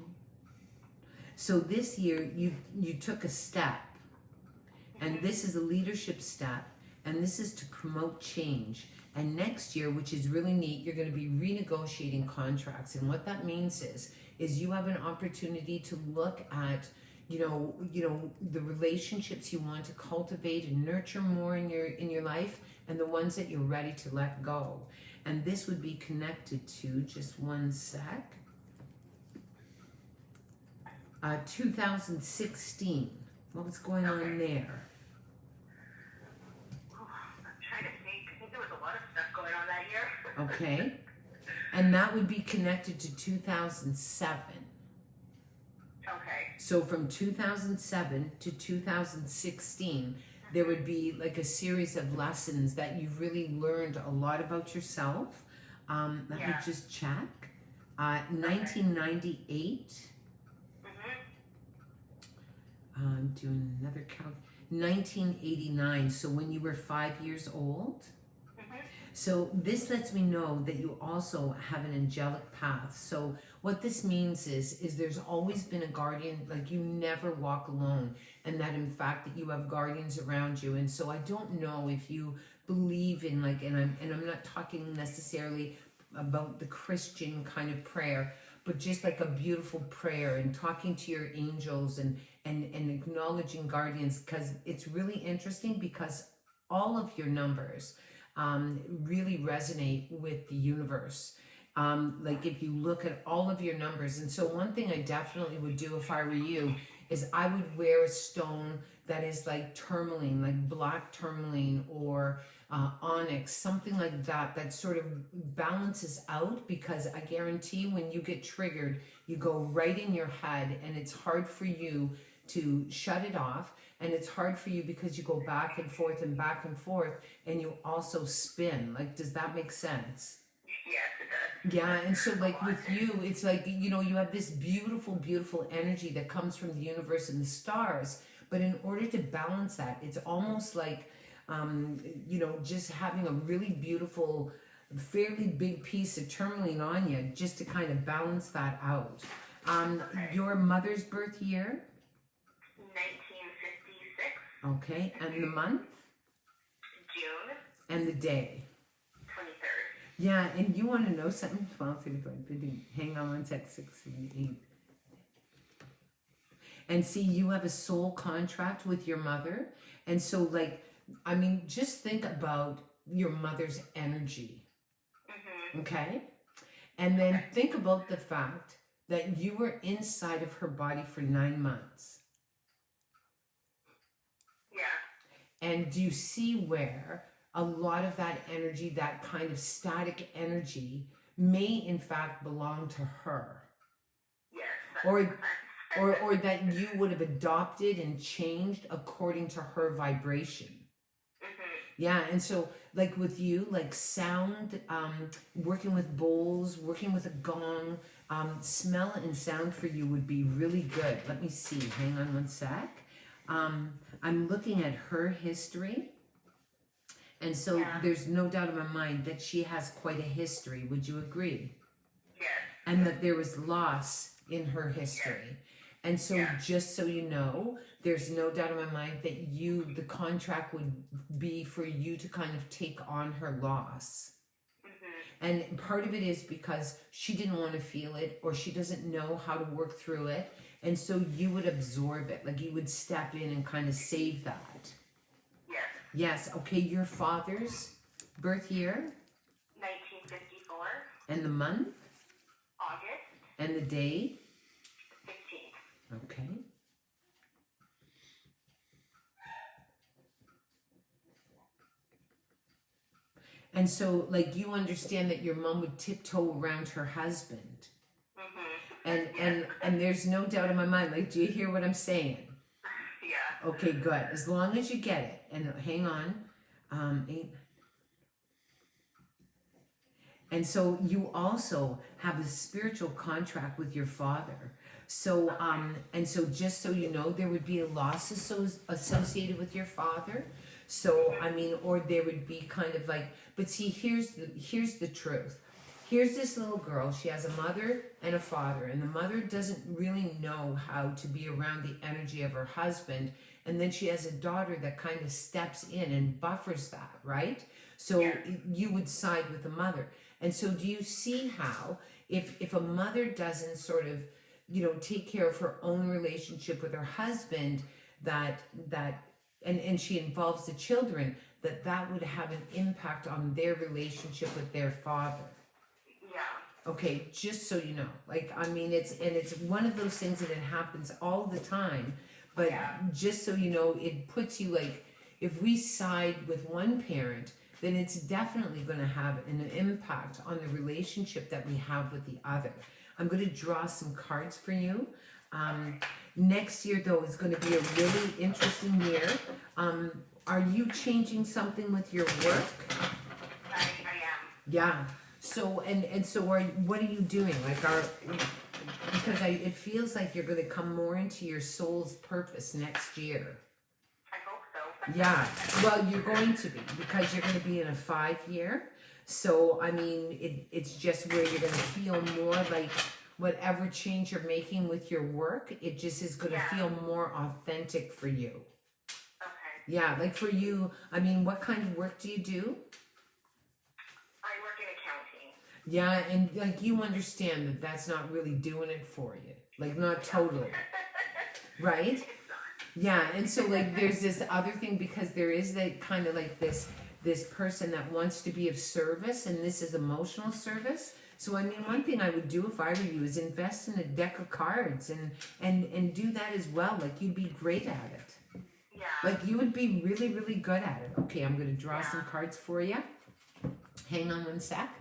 So this year you took a step, and this is a leadership step, and this is to promote change. And next year, which is really neat, you're going to be renegotiating contracts. And what that means is you have an opportunity to look at the relationships you want to cultivate and nurture more in your life, and the ones that you're ready to let go. And this would be connected to, just one sec, 2016. What was going on there? I'm trying to think. I think there was a lot of stuff going on that year. Okay. And that would be connected to 2007. Okay. So from 2007 to 2016, there would be like a series of lessons that you've really learned a lot about yourself. Let me just check. 1998. I'm doing another count. 1989. So when you were 5 years old. So this lets me know that you also have an angelic path. So what this means is there's always been a guardian, like you never walk alone, and that in fact that you have guardians around you. And so I don't know if you believe in I'm not talking necessarily about the Christian kind of prayer, but just like a beautiful prayer and talking to your angels and acknowledging guardians, because it's really interesting because all of your numbers really resonate with the universe. Like if you look at all of your numbers. And so one thing I definitely would do if I were you is I would wear a stone that is like tourmaline, like black tourmaline or onyx, something like that, that sort of balances out, because I guarantee when you get triggered, you go right in your head and it's hard for you to shut it off. And it's hard for you because you go back and forth and you also spin. Like, does that make sense? Yes, it does. Yeah, and so like with you, it's like, you know, you have this beautiful, beautiful energy that comes from the universe and the stars. But in order to balance that, it's almost like, you know, just having a really beautiful, fairly big piece of tourmaline on you just to kind of balance that out. Okay. Your mother's birth year, 1956, okay, and the month June and the day. 23rd. Yeah, and you want to know something? 12, 35, 15. Hang on one sec. 6, 7, 8. And see, you have a soul contract with your mother. And so, like, I mean, just think about your mother's energy. Okay? And then think about the fact that you were inside of her body for 9 months. Yeah. And do you see where a lot of that energy, that kind of static energy, may in fact belong to her? Yes. Or that you would have adopted and changed according to her vibration. Yeah, and so like with you, like sound, working with bowls, working with a gong, smell and sound for you would be really good. Let me see. Hang on one sec. I'm looking at her history. And so there's no doubt in my mind that she has quite a history. Would you agree? Yes. And that there was loss in her history. And so just so you know, there's no doubt in my mind that the contract would be for you to kind of take on her loss. And part of it is because she didn't want to feel it, or she doesn't know how to work through it. And so you would absorb it, like you would step in and kind of save that. Yes. Yes, okay, your father's birth year? 1954. And the month? August. And the day? 15th. Okay. And so, like, you understand that your mom would tiptoe around her husband. And there's no doubt in my mind, like, do you hear what I'm saying? Yeah. Okay, good. As long as you get it. And hang on. 8. And so you also have a spiritual contract with your father. So, and so just so you know, there would be a loss associated with your father. So, I mean, or there would be kind of like, but see, here's the truth. Here's this little girl. She has a mother and a father, and the mother doesn't really know how to be around the energy of her husband. And then she has a daughter that kind of steps in and buffers that, right? So you would side with the mother. And so do you see how if a mother doesn't sort of, you know, take care of her own relationship with her husband, and she involves the children, that would have an impact on their relationship with their father. Yeah. Okay, just so you know. Like, I mean, it's one of those things that it happens all the time, but just so you know, it puts you like, if we side with one parent, then it's definitely going to have an impact on the relationship that we have with the other. I'm going to draw some cards for you. Next year, though, is going to be a really interesting year. Are you changing something with your work? I am. Yeah. So, and so what are you doing? Like, because it feels like you're going to come more into your soul's purpose next year. I hope so. Yeah, well, you're going to be, because you're going to be in a 5-year. So, I mean, it's just where you're going to feel more like whatever change you're making with your work, it just is going to feel more authentic for you. Okay. Yeah, like for you, I mean, what kind of work do you do? I work in accounting. Yeah, and like you understand that that's not really doing it for you. Like, not totally. Right? It's not. Yeah, and so like there's this other thing, because there is that kind of like this person that wants to be of service, and this is emotional service. So I mean, one thing I would do if I were you is invest in a deck of cards and do that as well. Like, you'd be great at it. Yeah. Like, you would be really, really good at it. Okay, I'm going to draw some cards for you. Hang on one sec.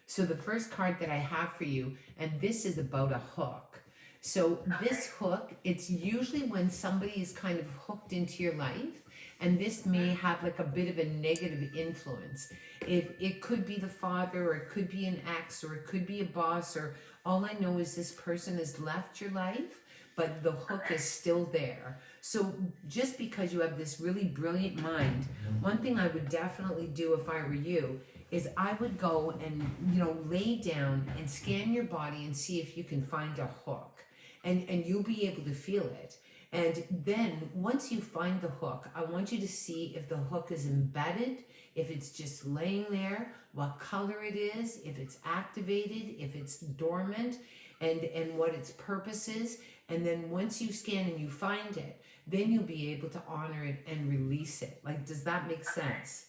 So the first card that I have for you, and this is about a hook. So this hook, it's usually when somebody is kind of hooked into your life, and this may have like a bit of a negative influence. It could be the father, or it could be an ex, or it could be a boss, or all I know is this person has left your life, but the hook is still there. So just because you have this really brilliant mind, one thing I would definitely do if I were you is I would go and, you know, lay down and scan your body and see if you can find a hook, and you'll be able to feel it. And then once you find the hook, I want you to see if the hook is embedded, if it's just laying there, what color it is, if it's activated, if it's dormant, and what its purpose is. And then once you scan and you find it, then you'll be able to honor it and release it. Like, does that make sense?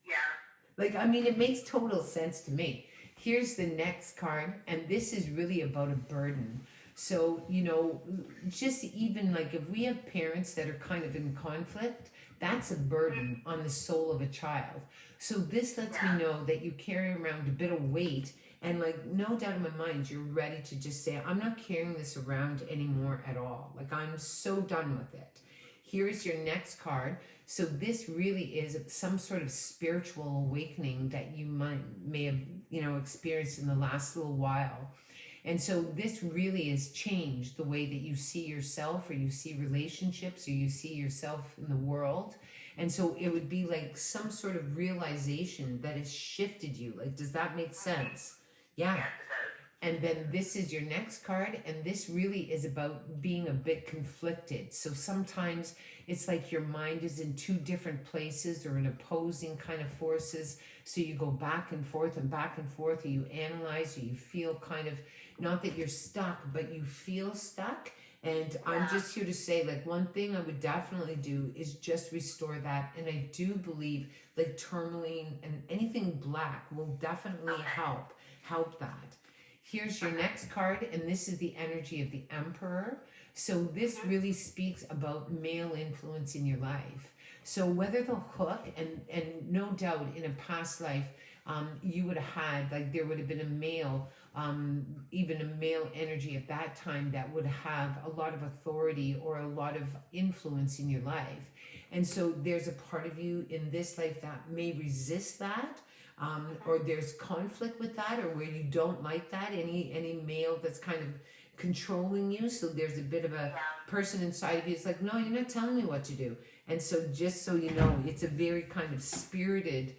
Yeah. Like, I mean, it makes total sense to me. Here's the next card, and this is really about a burden. So, you know, just even like if we have parents that are kind of in conflict, that's a burden on the soul of a child. So this lets me know that you carry around a bit of weight, and like, no doubt in my mind, you're ready to just say, I'm not carrying this around anymore at all. Like, I'm so done with it. Here's your next card. So this really is some sort of spiritual awakening that you may have, you know, experienced in the last little while. And so this really has changed the way that you see yourself, or you see relationships, or you see yourself in the world. And so it would be like some sort of realization that has shifted you. Like, does that make sense? Yeah. And then this is your next card, and this really is about being a bit conflicted. So sometimes it's like your mind is in two different places, or in opposing kind of forces. So you go back and forth, or you analyze, or you feel kind of, not that you're stuck, but you feel stuck. And I'm just here to say, like, one thing I would definitely do is just restore that. And I do believe like tourmaline and anything black will definitely help that. Here's your next card, and this is the energy of the Emperor. So this really speaks about male influence in your life. So whether the hook, and no doubt in a past life, you would have had, like, there would have been a male, even a male energy at that time that would have a lot of authority or a lot of influence in your life. And so there's a part of you in this life that may resist that, or there's conflict with that, or where you don't like that, any male that's kind of controlling you. So there's a bit of a person inside of you. It's like, no, you're not telling me what to do. And so just so you know, it's a very kind of spirited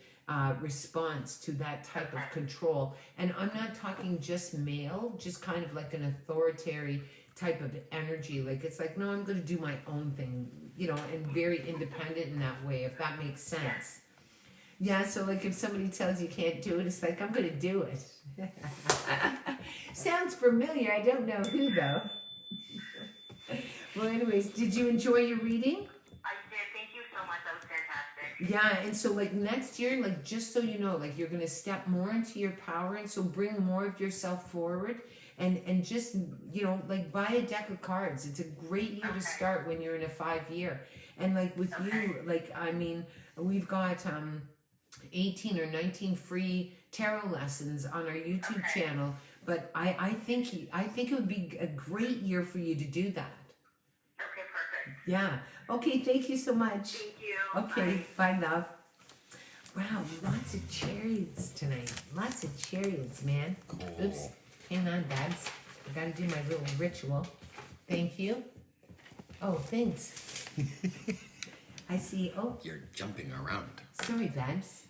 response to that type of control. And I'm not talking just male, just kind of like an authoritarian type of energy. Like, it's like, no, I'm going to do my own thing, you know, and very independent in that way, if that makes sense. Yeah, so like if somebody tells you can't do it, it's like, I'm going to do it. Sounds familiar. I don't know who, though. Well, anyways, did you enjoy your reading? I did. Thank you so much. That was fantastic. Yeah, and so like next year, like, just so you know, like, you're going to step more into your power, and so bring more of yourself forward, and just, you know, like, buy a deck of cards. It's a great year to start when you're in a 5-year. And like with you, like, I mean, we've got 18 or 19 free tarot lessons on our YouTube channel, but I think it would be a great year for you to do that. Okay, perfect. Yeah. Okay, thank you so much. Thank you. Okay, bye, love. Wow, lots of chariots tonight. Lots of chariots, man. Cool. Oops. Hang on, Babs. I gotta do my little ritual. Thank you. Oh, thanks. I see. Oh, You're jumping around. sorry, Babs.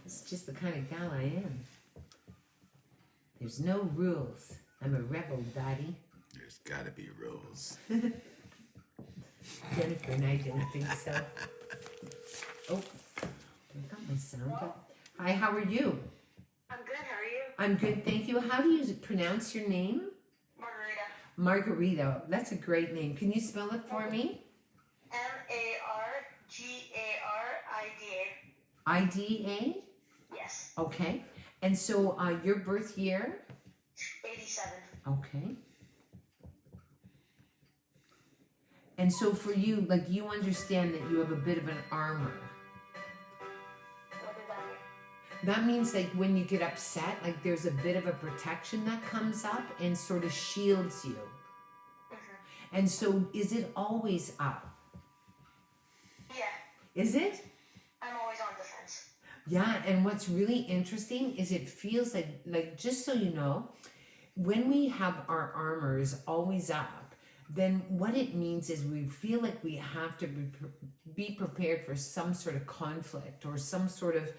It's just the kind of gal I am. There's no rules. I'm a rebel, Daddy. There's gotta be rules. Jennifer and I didn't think so. Oh, I got my sound up. Hi, how are you? I'm good. How are you? I'm good, thank you. How do you pronounce your name? Margarita. Margarita. That's a great name. Can you spell it for me? Margarida. IDA? Yes. Okay. And so your birth year? 87. Okay. And so for you, like, you understand that you have a bit of an armor. What does that mean? That means, like, when you get upset, like, there's a bit of a protection that comes up and sort of shields you. Mm-hmm. And so is it always up? Yeah. Is it? I'm always on defense. Yeah, and what's really interesting is it feels like just so you know, when we have our armors always up, then what it means is we feel like we have to be prepared for some sort of conflict or some sort of,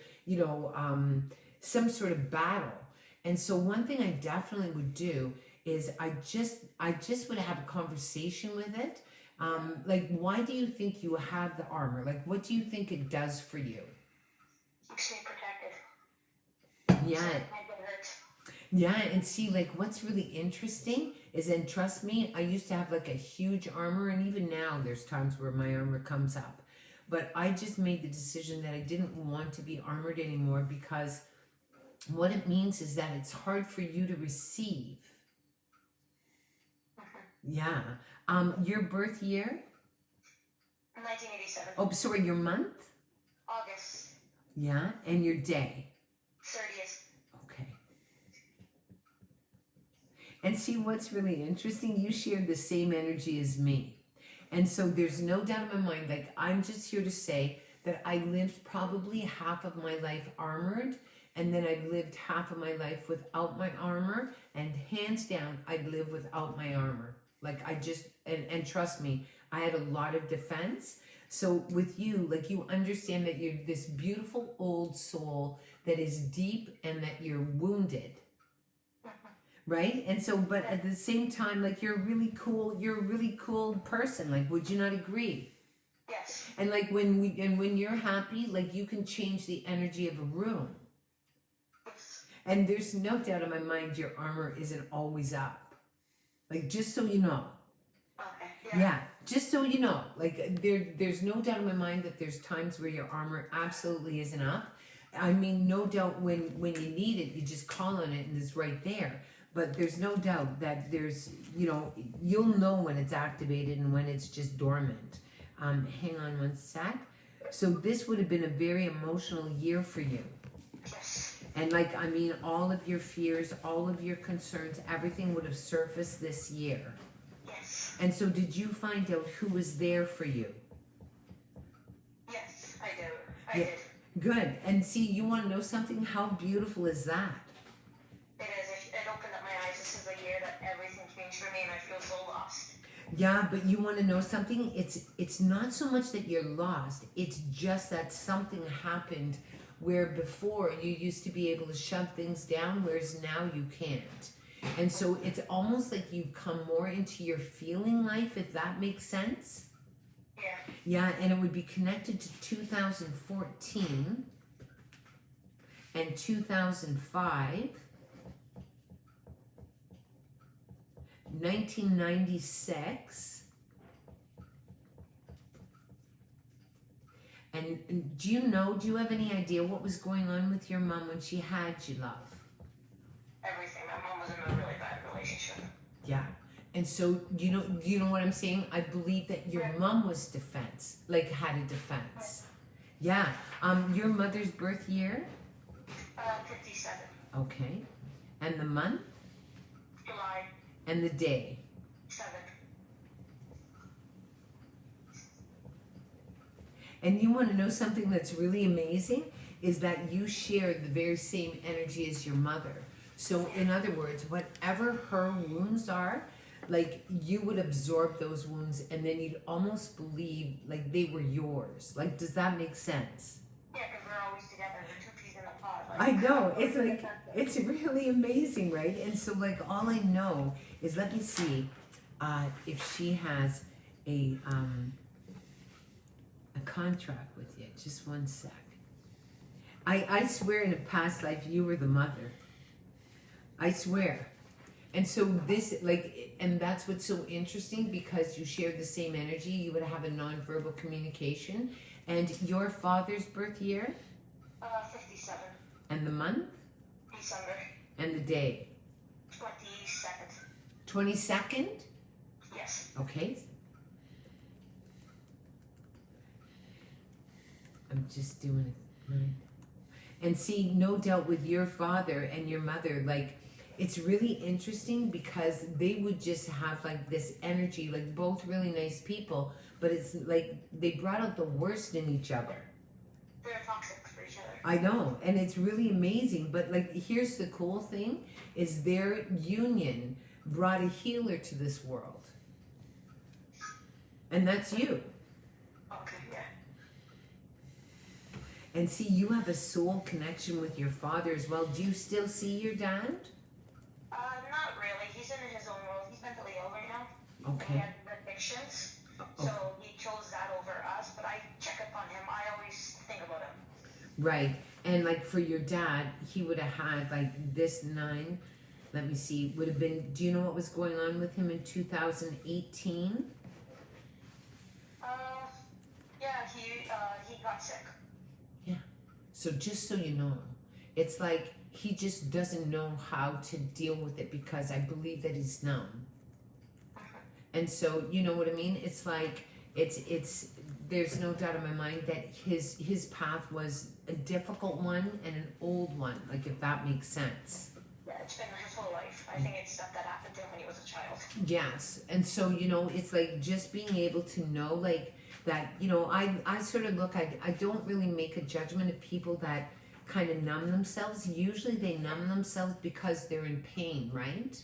some sort of battle. And so one thing I definitely would do is I just would have a conversation with it. Like, why do you think you have the armor? Like, what do you think it does for you? Keeps me protected. Yeah. So I get hurt. Yeah, and see, like, what's really interesting is, and trust me, I used to have like a huge armor, and even now there's times where my armor comes up. But I just made the decision that I didn't want to be armored anymore, because what it means is that it's hard for you to receive. Yeah. Your birth year? 1987. Oh, sorry, your month? August Yeah, and your day? 30th. Okay. And see, what's really interesting, you shared the same energy as me. And so there's no doubt in my mind, like, I'm just here to say that I lived probably half of my life armored, and then I lived half of my life without my armor, and hands down, I'd live without my armor. Like, I just, and trust me, I had a lot of defense. So with you, like, you understand that you're this beautiful old soul that is deep and that you're wounded. Right? And so, but at the same time, like, you're a really cool person. Like, would you not agree? Yes. And like, when you're happy, like, you can change the energy of a room. Yes. And there's no doubt in my mind your armor isn't always up. Like, just so you know. Okay. Yeah, just so you know. Like, there's no doubt in my mind that there's times where your armor absolutely isn't up. I mean, no doubt when you need it, you just call on it and it's right there. But there's no doubt that there's, you'll know when it's activated and when it's just dormant. Hang on one sec. So this would have been a very emotional year for you. Yes. And like, I mean, all of your fears, all of your concerns, everything would have surfaced this year. Yes. And so did you find out who was there for you? Yes, I do. I did. Good. And see, you want to know something? How beautiful is that? It is. It opened up my eyes. This is the year that everything changed for me, and I feel so lost. Yeah, but you want to know something? It's not so much that you're lost. It's just that something happened where before you used to be able to shove things down, whereas now you can't. And so it's almost like you've come more into your feeling life, if that makes sense. Yeah. Yeah, and it would be connected to 2014 and 2005, 1996, and do you have any idea what was going on with your mom when she had you, love? Everything. My mom was in a really bad relationship. Yeah. And so, do you know what I'm saying? I believe that your mom was had a defense. Yeah. Your mother's birth year? 57. Okay. And the month? July And the day? 7th. And you want to know something that's really amazing? Is that you share the very same energy as your mother. So in other words, whatever her wounds are, like, you would absorb those wounds, and then you'd almost believe like they were yours. Like, does that make sense? Yeah, because we're always together. We're two peas in a pod. I know. It's like, it's really amazing, right? And so, like, all I know is, let me see if she has a contract with you. Just one sec. I swear in a past life you were the mother. I swear. And so this, like, and that's what's so interesting, because you share the same energy. You would have a non-verbal communication. And your father's birth year? 57. And the month? December. And the day? 22nd. 22nd? Yes. Okay. I'm just doing it. Right. And see, no doubt with your father and your mother, like, it's really interesting because they would just have like this energy, like both really nice people, but it's like they brought out the worst in each other. They're toxic for each other. I know, and it's really amazing. But like, here's the cool thing: is their union brought a healer to this world, and that's you. Okay, yeah. And see, you have a soul connection with your father as well. Do you still see your dad? Not really. He's in his own world. He's mentally ill right now. He Okay. had addictions, so he chose that over us. But I check up on him. I always think about him. Right. And like for your dad, he would have had like this 9. Let me see. Would have been. Do you know what was going on with him in 2018? Yeah, he got sick. So just so you know, it's like he just doesn't know how to deal with it because I believe that he's numb. And so, you know what I mean? It's like it's there's no doubt in my mind that his path was a difficult one and an old one, like if that makes sense. Yeah, it's been his whole life. I think it's stuff that happened to him when he was a child. Yes. And so, you know, it's like just being able to know like that, you know, I sort of look, I don't really make a judgment of people that kind of numb themselves. Usually they numb themselves because they're in pain, right?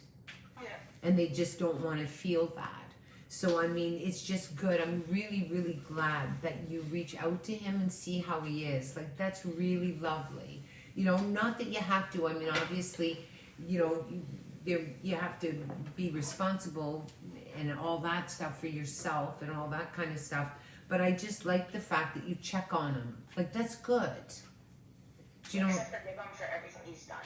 Yeah. And they just don't want to feel that. So, I mean, it's just good. I'm really, really glad that you reach out to him and see how he is. Like, that's really lovely. You know, not that you have to. I mean, obviously, you know, you have to be responsible and all that stuff for yourself and all that kind of stuff. But I just like the fact that you check on him. Like, that's good. Do you know? I forgive him for everything he's done.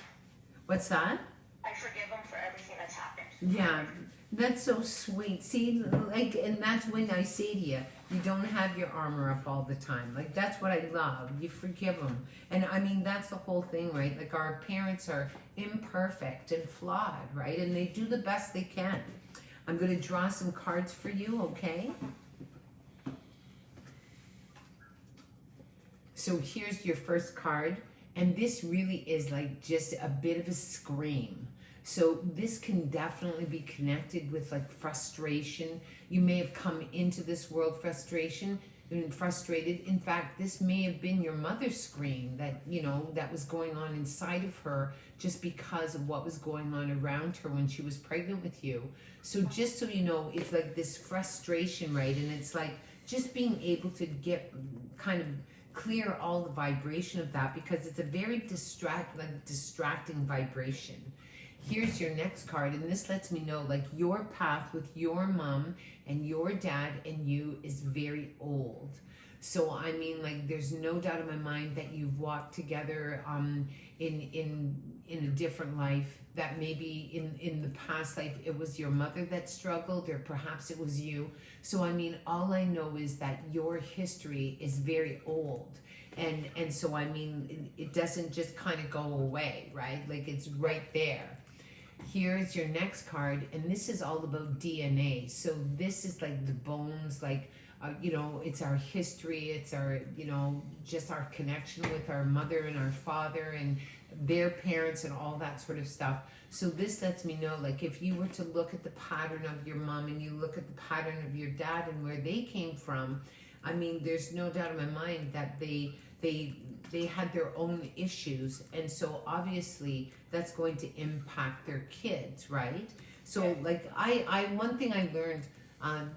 What's that? I forgive him for everything that's happened. Yeah, that's so sweet. See, like, and that's when I say to you, you don't have your armor up all the time. Like, that's what I love. You forgive them. And I mean, that's the whole thing, right? Like, our parents are imperfect and flawed, right? And they do the best they can. I'm going to draw some cards for you, okay? So here's your first card, and this really is like just a bit of a scream. So this can definitely be connected with like frustration. You may have come into this world frustrated. In fact, this may have been your mother's scream that, you know, that was going on inside of her just because of what was going on around her when she was pregnant with you. So just so you know, it's like this frustration, right? And it's like just being able to get kind of clear all the vibration of that because it's a very distracting vibration. Here's your next card, and this lets me know like your path with your mom and your dad and you is very old. So I mean, like, there's no doubt in my mind that you've walked together in a different life. That maybe in the past life it was your mother that struggled, or perhaps it was you. So I mean, all I know is that your history is very old. And so I mean, it doesn't just kind of go away, right? Like, it's right there. Here's your next card, and this is all about DNA. So this is like the bones, like, you know, it's our history, it's our, you know, just our connection with our mother and our father and their parents and all that sort of stuff. So this lets me know, like, if you were to look at the pattern of your mom and you look at the pattern of your dad and where they came from, I mean, there's no doubt in my mind that they had their own issues, and so obviously that's going to impact their kids, right? So like I one thing I learned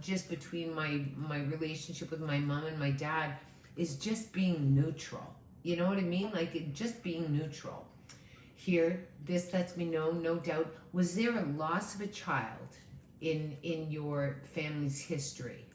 just between my relationship with my mom and my dad is just being neutral. You know what I mean? Like, just being neutral. Here, this lets me know, no doubt, was there a loss of a child in your family's history?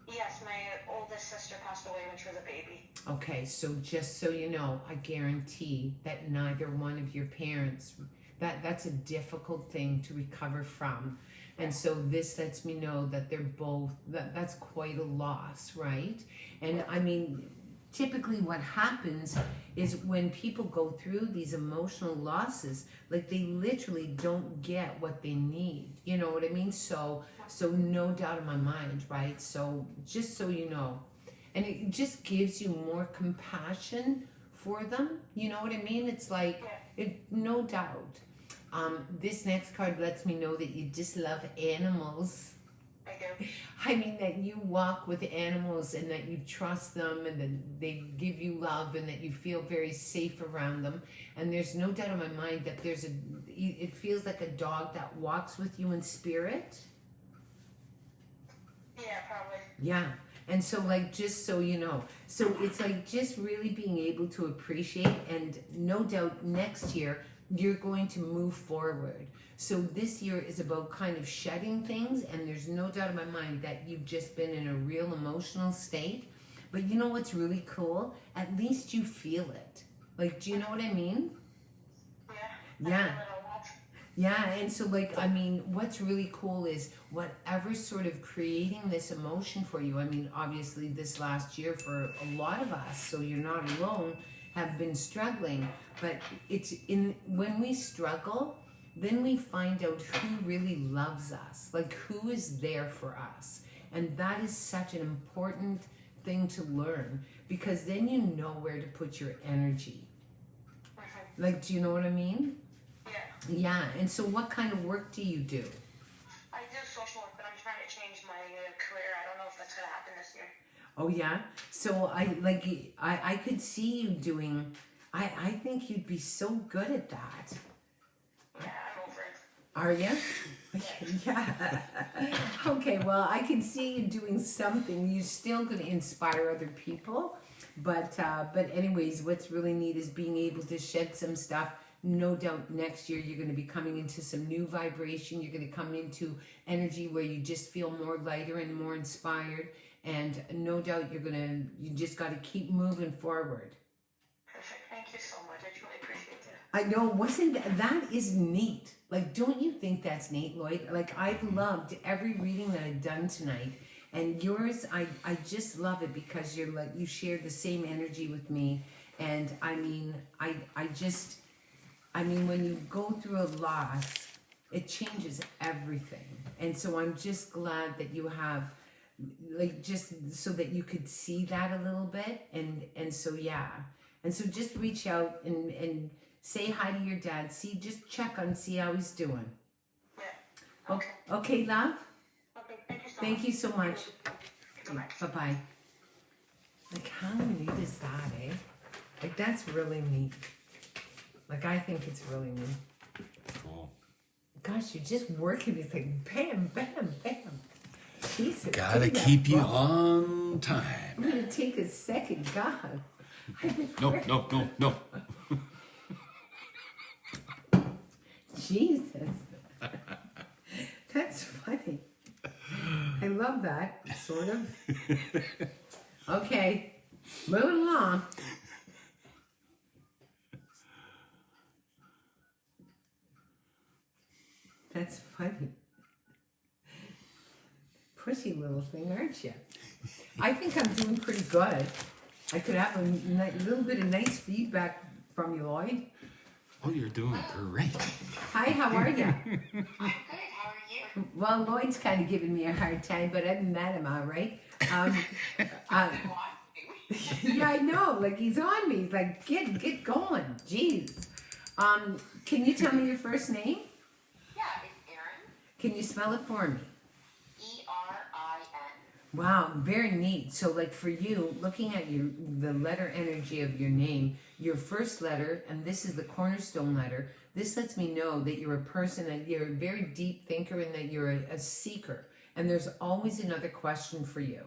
Yes, my oldest sister passed away when she was a baby. Okay, so just so you know, I guarantee that neither one of your parents, that's a difficult thing to recover from. And so this lets me know that they're both, that's quite a loss, right? And I mean, typically what happens is when people go through these emotional losses, like, they literally don't get what they need. You know what I mean? So no doubt in my mind, right? So just so you know. And it just gives you more compassion for them. You know what I mean? It's like, no doubt. This next card lets me know that you just love animals. I do. I mean, that you walk with animals and that you trust them and that they give you love and that you feel very safe around them. And there's no doubt in my mind that it feels like a dog that walks with you in spirit. Yeah, probably. Yeah. And so, like, just so you know, so it's like just really being able to appreciate, and no doubt next year you're going to move forward. So this year is about kind of shedding things, and there's no doubt in my mind that you've just been in a real emotional state. But you know what's really cool? At least you feel it. Like, do you know what I mean? Yeah. Yeah. I feel it a lot. Yeah, and so like, I mean, what's really cool is whatever's sort of creating this emotion for you. I mean, obviously this last year for a lot of us, so you're not alone, have been struggling, but it's when we struggle, then we find out who really loves us, like who is there for us. And that is such an important thing to learn, because then you know where to put your energy. Like, do you know what I mean? Yeah. Yeah, and so what kind of work do you do? I do social work, but I'm trying to change my career. I don't know if that's going to happen this year. Oh yeah? So I could see you doing, I think you'd be so good at that. Yeah, I'm over it. Are you? Yeah. Okay, well, I can see you doing something. You're still going to inspire other people. But anyways, what's really neat is being able to shed some stuff. No doubt next year you're going to be coming into some new vibration. You're going to come into energy where you just feel more lighter and more inspired. And no doubt you just got to keep moving forward. Perfect. Thank you so much. I truly appreciate it. I know, that is neat. Like, don't you think that's neat, Lloyd? Like, I've loved every reading that I've done tonight. And yours, I just love it because you're like, you shared the same energy with me. And I mean, when you go through a loss, it changes everything. And so I'm just glad that you have, like, just so that you could see that a little bit. And so, yeah. And so just reach out and say hi to your dad. Just check on, see how he's doing. Yeah. Okay. Okay, love? Okay. Thank you so much. Thank you so much. Bye-bye. Bye-bye. Like, how neat is that, eh? Like, that's really neat. Like, I think it's really neat. Cool. Gosh, you're just working. It's like bam, bam, bam. Jesus. Gotta keep you on time. I'm going to take a second. God. No. Jesus. That's funny. I love that, sort of. Okay, moving along. That's funny. Pretty little thing, aren't you? I think I'm doing pretty good. I could have a little bit of nice feedback from you, Lloyd. Oh, you're doing great. Hi, how are you? I'm good. How are you? Well, Lloyd's kind of giving me a hard time, but other than that, I'm all right. Yeah, I know. Like, he's on me. He's like, get going. Jeez. Can you tell me your first name? Yeah, it's Erin. Can you spell it for me? E-R-I-N. Wow, very neat. So, like, for you, looking at the letter energy of your name, your first letter, and this is the cornerstone letter, this lets me know that you're a person, that you're a very deep thinker, and that you're a seeker. And there's always another question for you.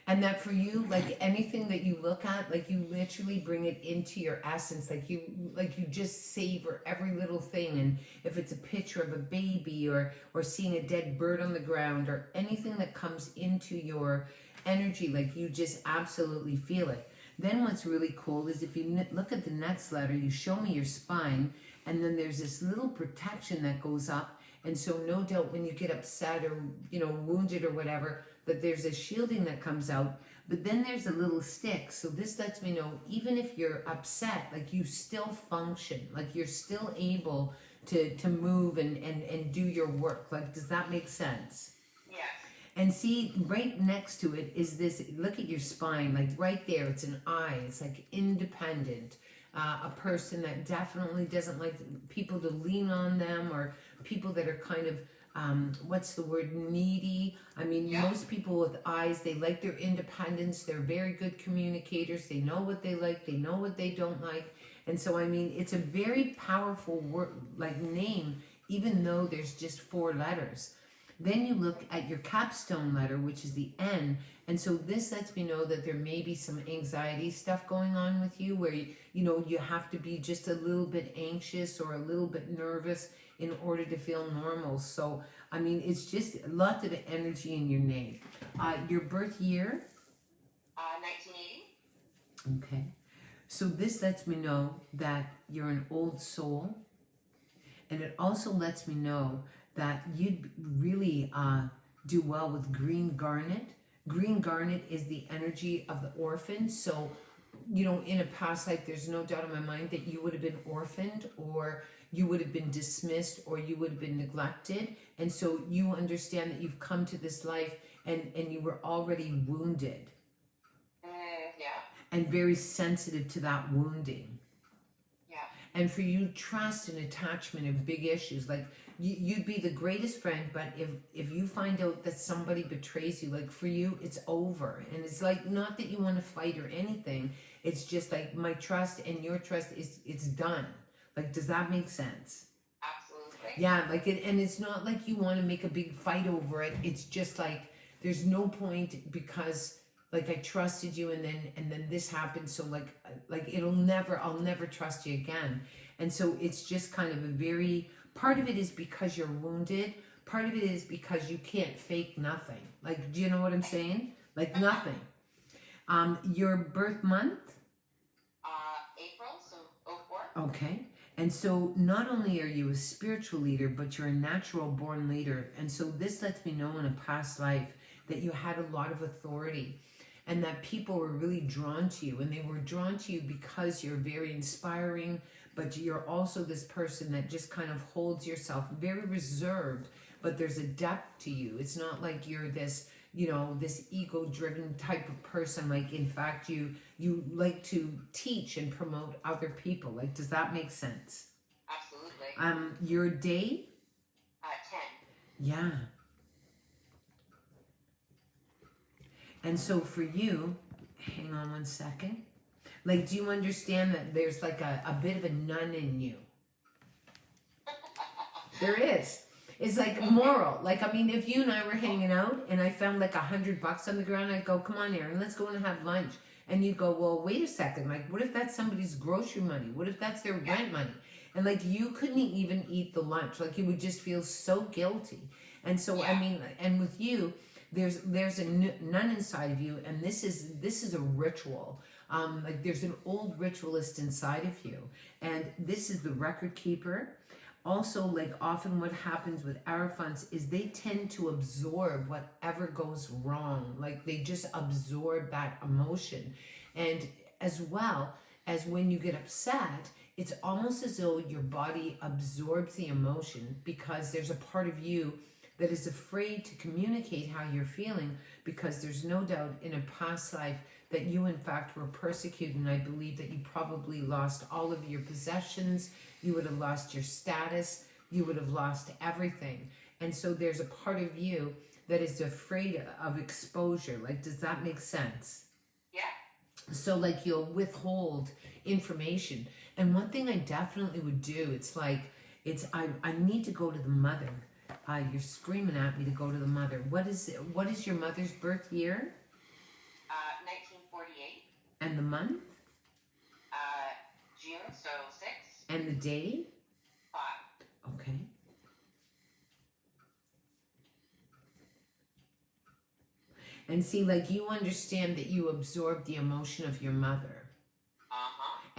And that for you, like, anything that you look at, like, you literally bring it into your essence. Like you just savor every little thing. And if it's a picture of a baby or seeing a dead bird on the ground or anything that comes into your energy, like, you just absolutely feel it. Then what's really cool is if you look at the next letter, you show me your spine, and then there's this little protection that goes up. And so no doubt when you get upset or, wounded or whatever, that there's a shielding that comes out, but then there's a little stick. So this lets me know, even if you're upset, like, you still function, like, you're still able to move and do your work. Like, does that make sense? Yes. And see, right next to it is this, look at your spine, like right there, it's an eye, it's like independent. a person that definitely doesn't like people to lean on them, or people that are kind of what's the word, needy. I mean, most people with eyes, they like their independence. They're very good communicators. They know what they like. They know what they don't like. And so, I mean, it's a very powerful word, like name, even though there's just 4 letters. Then you look at your capstone letter, which is the N. And so this lets me know that there may be some anxiety stuff going on with you, where you have to be just a little bit anxious or a little bit nervous in order to feel normal. So, I mean, it's just lots of energy in your name. Your birth year? 1980. Okay. So this lets me know that you're an old soul. And it also lets me know that you'd really do well with green garnet. Green garnet is the energy of the orphan. So, in a past life, there's no doubt in my mind that you would have been orphaned, or you would have been dismissed, or you would have been neglected. And so you understand that you've come to this life and you were already wounded. And very sensitive to that wounding. And for you, trust and attachment are big issues. Like, you'd be the greatest friend, but if you find out that somebody betrays you, like, for you, it's over. And it's like, not that you want to fight or anything. It's just like, my trust and your trust it's done. Like, does that make sense? Absolutely. Yeah, like, and it's not like you want to make a big fight over it. It's just like, there's no point, because like, I trusted you, and then this happened, so like I'll never trust you again. And so it's just kind of a very, part of it is because you're wounded, part of it is because you can't fake nothing. Like, do you know what I'm saying? Like, nothing. Your birth month? April, so 04. Okay. And so not only are you a spiritual leader, but you're a natural born leader. And so this lets me know in a past life that you had a lot of authority, and that people were really drawn to you, and they were drawn to you because you're very inspiring, but you're also this person that just kind of holds yourself very reserved, but there's a depth to you. It's not like you're this, this ego-driven type of person. Like, in fact, you like to teach and promote other people. Like, does that make sense? Absolutely. Your day? 10. Yeah. And so for you, hang on one second. Like, do you understand that there's like a bit of a nun in you? There is. It's like moral. Like, I mean, if you and I were hanging out and I found like $100 on the ground, I'd go, come on, Aaron, let's go and have lunch. And you go, well, wait a second. Like, what if that's somebody's grocery money? What if that's their rent money? And like, you couldn't even eat the lunch. Like, you would just feel so guilty. And so, I mean, and with you, there's a nun inside of you, and this is a ritual. Like, there's an old ritualist inside of you, and this is the record keeper. Also, like, often what happens with Hierophants is they tend to absorb whatever goes wrong. Like, they just absorb that emotion. And as well as when you get upset, it's almost as though your body absorbs the emotion, because there's a part of you that is afraid to communicate how you're feeling, because there's no doubt in a past life that you in fact were persecuted, and I believe that you probably lost all of your possessions, you would have lost your status, you would have lost everything. And so there's a part of you that is afraid of exposure. Like, does that make sense? Yeah. So like, you'll withhold information. And one thing I definitely would do, it's like, I need to go to the mother. You're screaming at me to go to the mother. What is your mother's birth year? 1948. And the month? June, so 6. And the day? 5. Okay. And see, like, you understand that you absorb the emotion of your mother.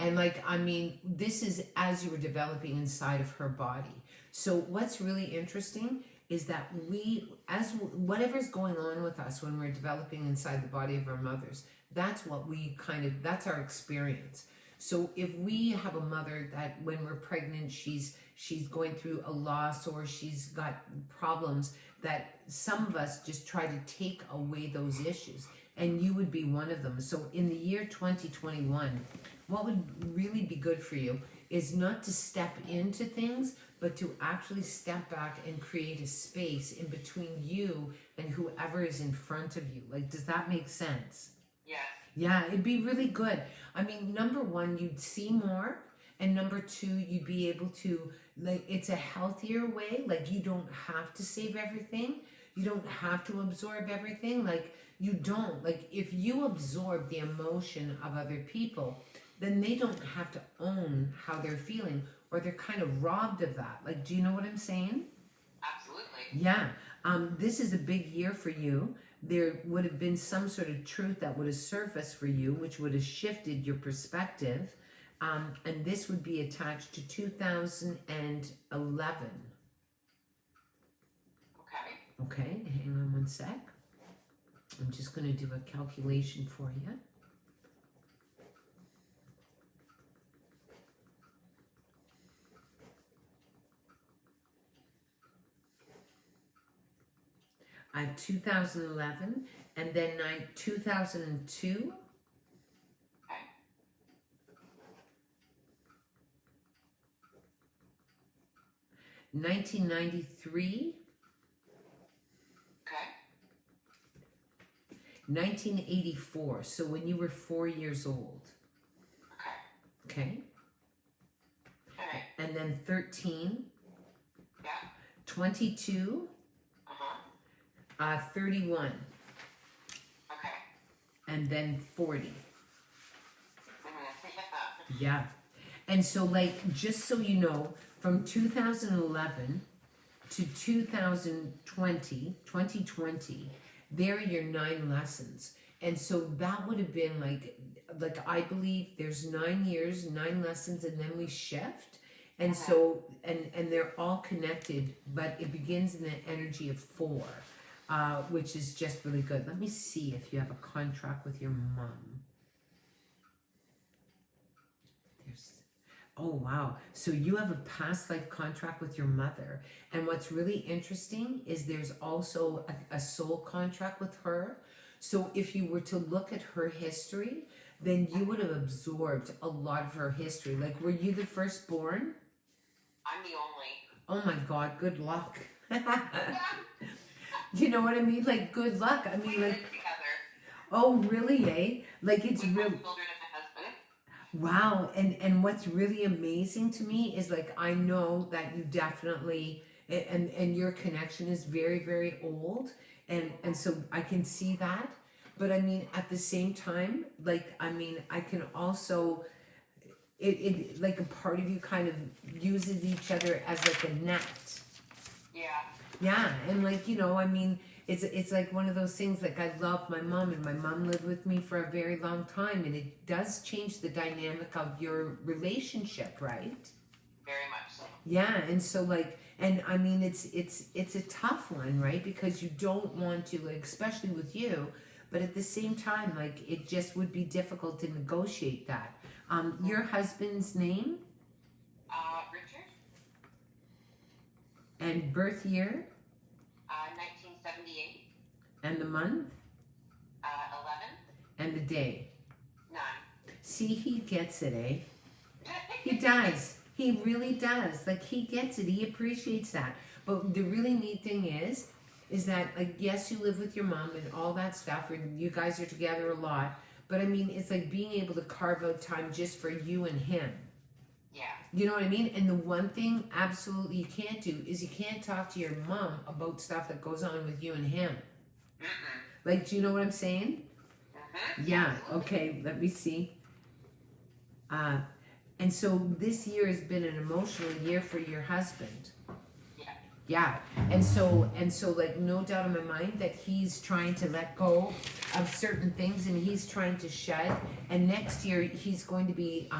And like, I mean, this is as you were developing inside of her body. So what's really interesting is that whatever's going on with us when we're developing inside the body of our mothers, that's that's our experience. So if we have a mother that when we're pregnant, she's going through a loss, or she's got problems, that some of us just try to take away those issues. And you would be one of them. So in the year 2021, what would really be good for you is not to step into things, but to actually step back and create a space in between you and whoever is in front of you. Like, does that make sense? Yes. Yeah, it'd be really good. I mean, number one, you'd see more. And number two, you'd be able to, like, it's a healthier way. Like, you don't have to save everything. You don't have to absorb everything. Like, you don't. Like, if you absorb the emotion of other people, then they don't have to own how they're feeling, or they're kind of robbed of that. Like, do you know what I'm saying? Absolutely. Yeah. This is a big year for you. There would have been some sort of truth that would have surfaced for you, which would have shifted your perspective. And this would be attached to 2011. Okay. Okay, hang on one sec. I'm just going to do a calculation for you. I have 2011, and then 2002. Okay. 1993, Okay. 1984. So when you were 4 years old. Okay. Okay. Okay. And then 13, Yeah. 22, Uh-huh. 31, Okay. and then 40. Mhm. Yeah. And so, like, just so you know, from 2011 to 2020, there are your 9 lessons. And so that would have been like I believe there's 9 years, 9 lessons, and then we shift. And so, and they're all connected, but it begins in the energy of 4, which is just really good. Let me see if you have a contract with your mom. Oh, wow. So you have a past life contract with your mother. And what's really interesting is there's also a soul contract with her. So if you were to look at her history, then you would have absorbed a lot of her history. Like, were you the firstborn? I'm the only. Oh my God, good luck. You know what I mean? Like, good luck. I mean, We like, live together. oh, really, eh? Like, it's With my real. children and my husband. Wow, and what's really amazing to me is, like, I know that you definitely and your connection is very, very old, and so I can see that. But I mean, at the same time, like, I mean, I can also it like a part of you kind of uses each other as like a net. Yeah. Yeah, and like, you know, I mean, it's like one of those things. Like, I love my mom, and my mom lived with me for a very long time, and it does change the dynamic of your relationship, right? Very much so. Yeah, and so, like, and I mean, it's a tough one, right? Because you don't want to, like, especially with you, but at the same time, like, it just would be difficult to negotiate that. Your husband's name Richard, and birth year 1978, and the month 11, and the day. 9. See, he gets it, eh? He does. He really does. Like, he gets it. He appreciates that. But the really neat thing is that, like, yes, you live with your mom and all that stuff, and you guys are together a lot. But I mean, it's like being able to carve out time just for you and him. Yeah. You know what I mean? And the one thing absolutely you can't do is you can't talk to your mom about stuff that goes on with you and him. Like, do you know what I'm saying? Yeah, okay, let me see. And so this year has been an emotional year for your husband. Yeah. Yeah, and so like, no doubt in my mind that he's trying to let go of certain things, and he's trying to shed. And next year he's going to be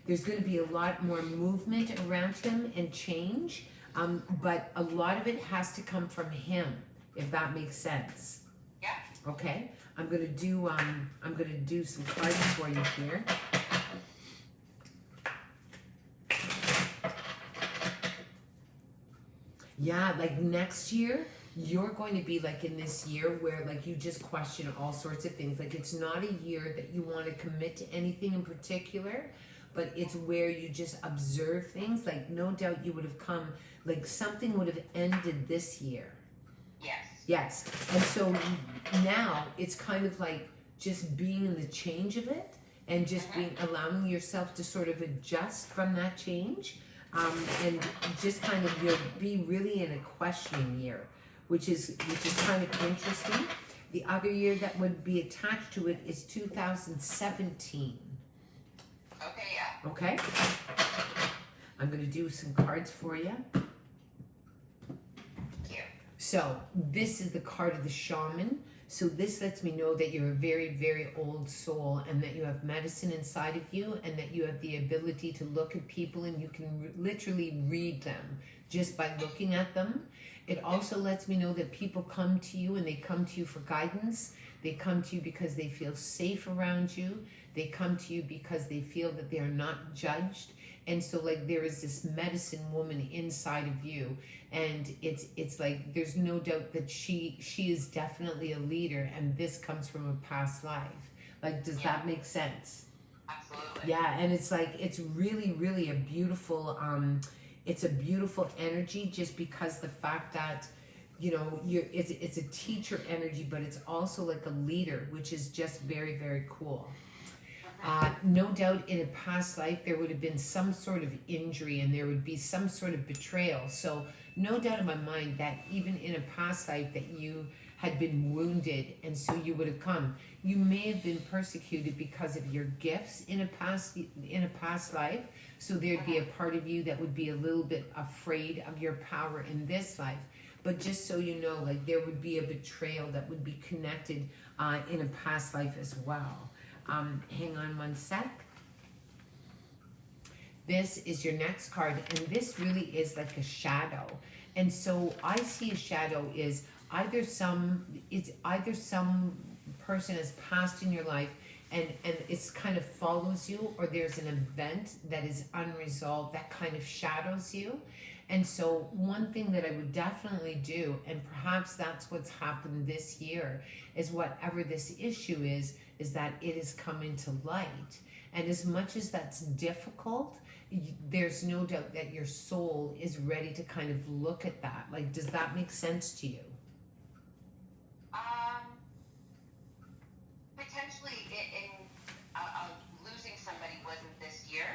there's going to be a lot more movement around him and change. But a lot of it has to come from him, if that makes sense. Yeah. Okay, I'm gonna do some cards for you here. Yeah, like next year, you're going to be like in this year where like you just question all sorts of things. Like it's not a year that you want to commit to anything in particular, but it's where you just observe things. Like no doubt you would have come, like something would have ended this year. Yes. Yes. And so now it's kind of like just being in the change of it and just being allowing yourself to sort of adjust from that change. And just kind of you'll be really in a questioning year, which is kind of interesting. The other year that would be attached to it is 2017. Okay, yeah. Okay? I'm going to do some cards for you. Thank you. So this is the card of the shaman. So this lets me know that you're a very, very old soul and that you have medicine inside of you and that you have the ability to look at people and you can literally read them just by looking at them. It also lets me know that people come to you and they come to you for guidance. They come to you because they feel safe around you. They come to you because they feel that they are not judged. And so like there is this medicine woman inside of you, and it's like there's no doubt that she is definitely a leader, and this comes from a past life. Like, does that make sense? Absolutely. Yeah, and it's like it's really, really a beautiful it's a beautiful energy, just because the fact that you know it's a teacher energy, but it's also like a leader, which is just very, very cool. No doubt in a past life there would have been some sort of injury and there would be some sort of betrayal. So no doubt in my mind that even in a past life that you had been wounded, and so you would have come. You may have been persecuted because of your gifts in a past life. So there'd be a part of you that would be a little bit afraid of your power in this life. But just so you know, like there would be a betrayal that would be connected in a past life as well. Hang on one sec. This is your next card, and this really is like a shadow. And so I see a shadow is either some person has passed in your life and it's kind of follows you, or there's an event that is unresolved that kind of shadows you. And so one thing that I would definitely do, and perhaps that's what's happened this year, is whatever this issue is that it has come into light. And as much as that's difficult, there's no doubt that your soul is ready to kind of look at that. Like, does that make sense to you? Potentially, losing somebody wasn't this year,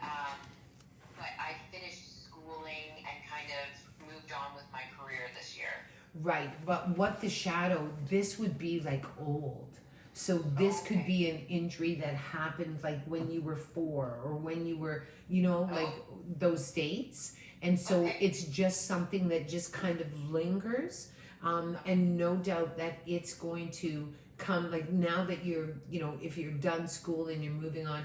but I finished schooling and kind of moved on with my career this year. Right, but what the shadow, this would be like old. So this could be an injury that happened like when you were 4 or when you were, you know, like those dates. And so it's just something that just kind of lingers. And no doubt that it's going to come, like now that you're, you know, if you're done school and you're moving on,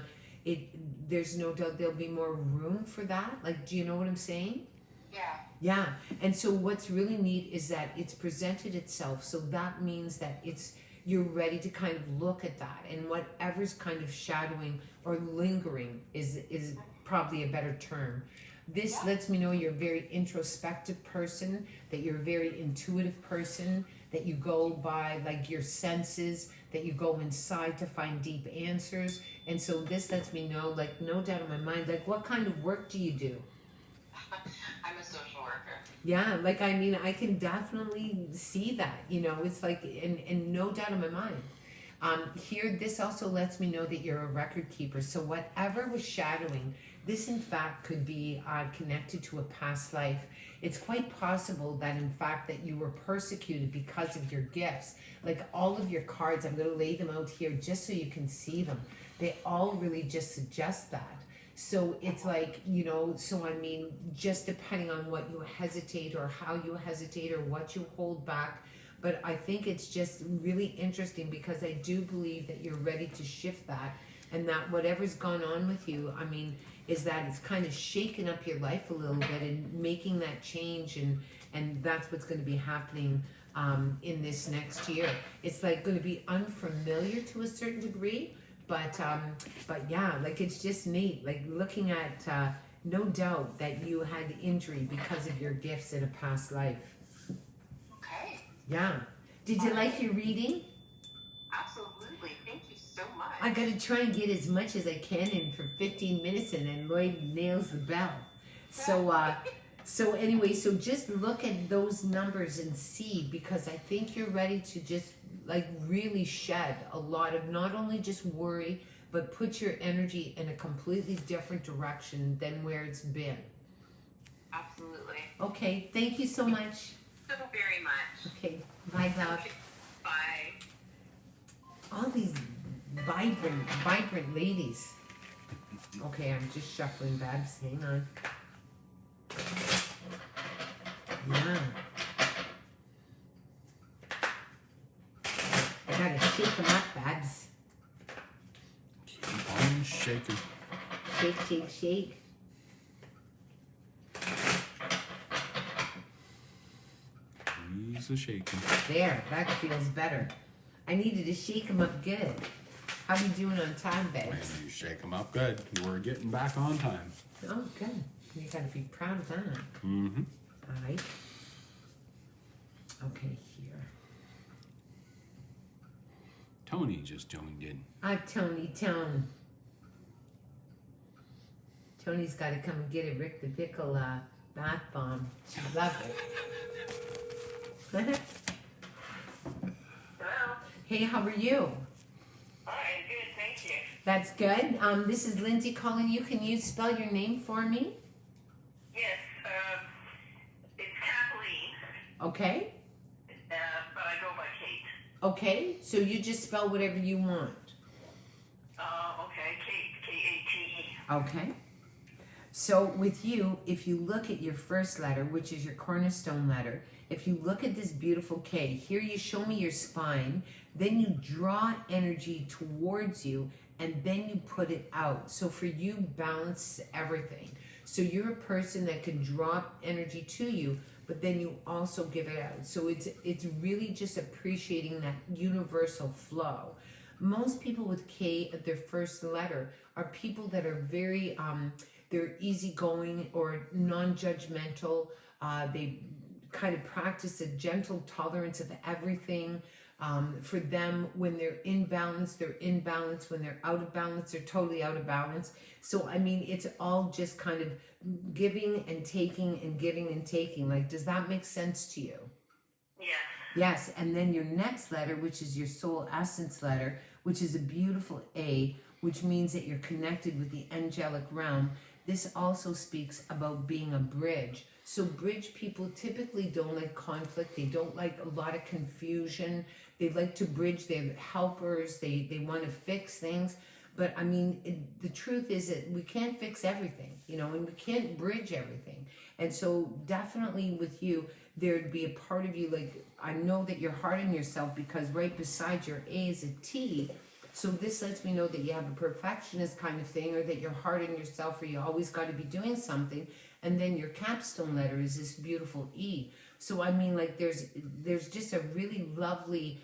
there's no doubt there'll be more room for that. Like, do you know what I'm saying? Yeah. Yeah. And so what's really neat is that it's presented itself. So that means that you're ready to kind of look at that, and whatever's kind of shadowing or lingering is probably a better term. This lets me know you're a very introspective person, that you're a very intuitive person, that you go by like your senses, that you go inside to find deep answers. And so this lets me know, like, no doubt in my mind, like, what kind of work do you do? I'm a social worker. Yeah, like, I mean, I can definitely see that, you know, it's like, and no doubt in my mind. Here, this also lets me know that you're a record keeper. So whatever was shadowing, this in fact could be connected to a past life. It's quite possible that in fact that you were persecuted because of your gifts. Like all of your cards, I'm going to lay them out here just so you can see them. They all really just suggest that. So it's like, you know, so I mean, just depending on what you hesitate or how you hesitate or what you hold back. But I think it's just really interesting because I do believe that you're ready to shift that, and that whatever's gone on with you, I mean, is that it's kind of shaken up your life a little bit and making that change, and that's what's going to be happening in this next year. It's like going to be unfamiliar to a certain degree, but yeah, like it's just neat, like looking at no doubt that you had injury because of your gifts in a past life. Okay. Yeah. Did you like your reading? Absolutely. Thank you so much. I gotta try and get as much as I can in for 15 minutes, and then Lloyd nails the bell. So anyway, so just look at those numbers and see, because I think you're ready to just like really shed a lot of not only just worry, but put your energy in a completely different direction than where it's been. Absolutely. Okay, thank you so much. So very much. Okay, bye, love. Bye. All these vibrant ladies. Okay, I'm just shuffling Babs. Hang on. Yeah. I gotta shake them up, Babs. Keep on shaking. Shake, shake, shake. He's a shaking. There, that feels better. I needed to shake them up good. How we doing on time, Man, Babs? you shake them up good. We're getting back on time. Oh, good. You gotta be proud of that. Mm-hmm. All right. Okay, here. Tony just joined in. Tony. Tony's got to come and get a Rick the Pickle bath bomb. She loves it. Hello. Hey, how are you? Hi, good, thank you. That's good. This is Lindsay calling you. Can you spell your name for me? Yes, it's Kathleen, Okay. but I go by Kate. Okay. So you just spell whatever you want. Okay, Kate, K-A-T-E. Okay. So with you, if you look at your first letter, which is your cornerstone letter, if you look at this beautiful K, here you show me your spine, then you draw energy towards you, and then you put it out. So for you, balance everything. So you're a person that can draw energy to you, but then you also give it out. So it's really just appreciating that universal flow. Most people with K at their first letter are people that are very they're easygoing or non-judgmental. They kind of practice a gentle tolerance of everything. For them, when they're in balance, they're in balance. When they're out of balance, they're totally out of balance. So, I mean, it's all just kind of giving and taking and giving and taking. Like, does that make sense to you? Yes. Yes, and then your next letter, which is your soul essence letter, which is a beautiful A, which means that you're connected with the angelic realm. This also speaks about being a bridge. So bridge people typically don't like conflict. They don't like a lot of confusion. They like to bridge. They're helpers. They want to fix things. But I mean, the truth is that we can't fix everything, you know, and we can't bridge everything. And so definitely with you, there'd be a part of you, like, I know that you're hard on yourself because right beside your A is a T. So this lets me know that you have a perfectionist kind of thing, or that you're hard on yourself, or you always got to be doing something. And then your capstone letter is this beautiful E. So I mean, like, there's just a really lovely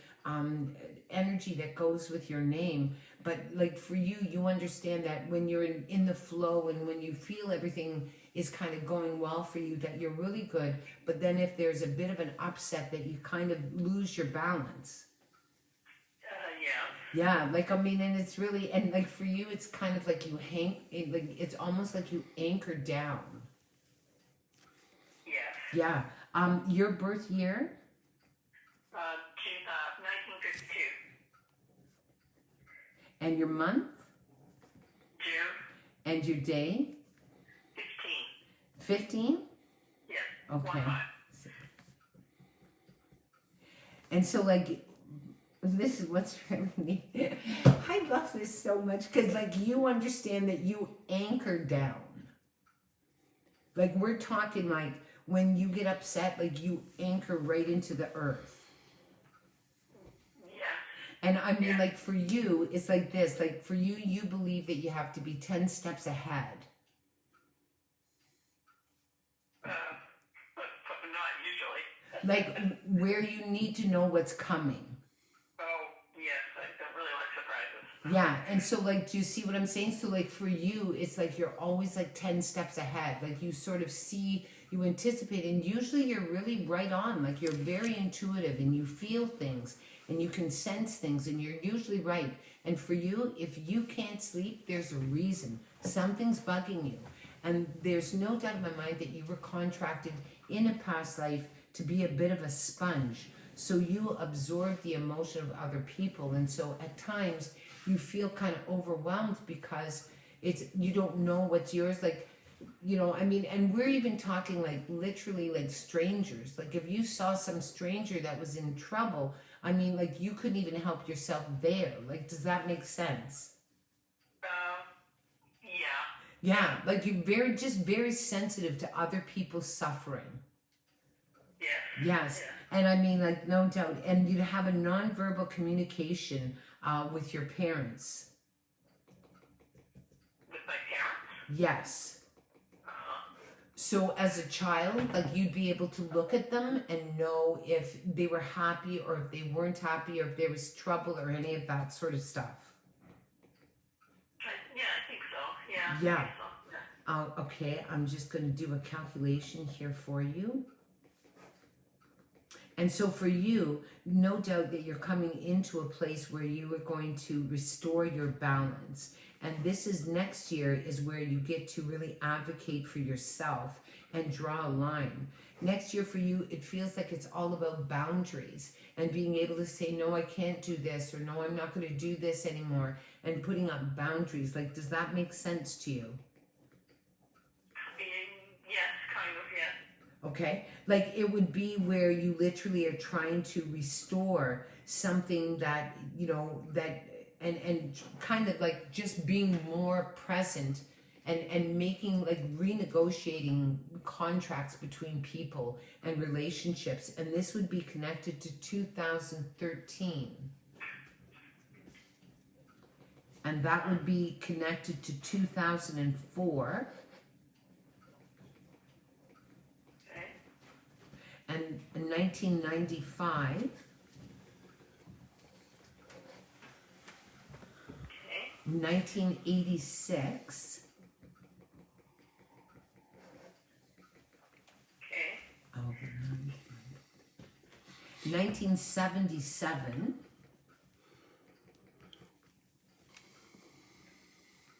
energy that goes with your name. But like for you, you understand that when you're in the flow and when you feel everything is kind of going well for you, that you're really good. But then if there's a bit of an upset, that you kind of lose your balance. Yeah. Yeah, like, I mean, and it's really, and like for you, it's kind of like you like it's almost like you anchor down. Yes. Yeah. Your birth year? 1952. And your month? June And your day? 15. 15? Yes. Okay. 15. And so, like, this is what's really neat. I love this so much because, like, you understand that you anchor down. Like, we're talking, like, when you get upset, like, you anchor right into the earth. Yeah. And I mean, like, for you, it's like this. Like, for you, you believe that you have to be 10 steps ahead. Not usually. Like, where you need to know what's coming. Oh, yes. I don't really like surprises. Yeah, and so, like, do you see what I'm saying? So, like, for you, it's like you're always, like, 10 steps ahead. Like, you sort of see You anticipate, and usually you're really right on. Like you're very intuitive and you feel things and you can sense things and you're usually right. And for you, if you can't sleep, there's a reason. Something's bugging you. And there's no doubt in my mind that you were contracted in a past life to be a bit of a sponge. So you absorb the emotion of other people. And so at times you feel kind of overwhelmed because you don't know what's yours. Like, you know, I mean, and we're even talking like literally like strangers. Like if you saw some stranger that was in trouble, I mean, like you couldn't even help yourself there. Like, does that make sense? Yeah. Yeah, like you're very sensitive to other people's suffering. Yes. Yes, Yeah. and I mean, like, no doubt. And you have a nonverbal communication with your parents. With my parents? Yes. So as a child, like you'd be able to look at them and know if they were happy or if they weren't happy or if there was trouble or any of that sort of stuff. Yeah, I think so. Yeah. Yeah. I think so. Yeah. Okay, I'm just going to do a calculation here for you. And so for you, no doubt that you're coming into a place where you are going to restore your balance. And this is next year is where you get to really advocate for yourself and draw a line. Next year for you, it feels like it's all about boundaries and being able to say, no, I can't do this, or no, I'm not going to do this anymore, and putting up boundaries. Like, does that make sense to you? Yes, kind of, yeah. Okay, like it would be where you literally are trying to restore something that, you know, that and kind of like just being more present and making like renegotiating contracts between people and relationships. And this would be connected to 2013. And that would be connected to 2004. And 1995, Okay. 1986, Okay. 1977,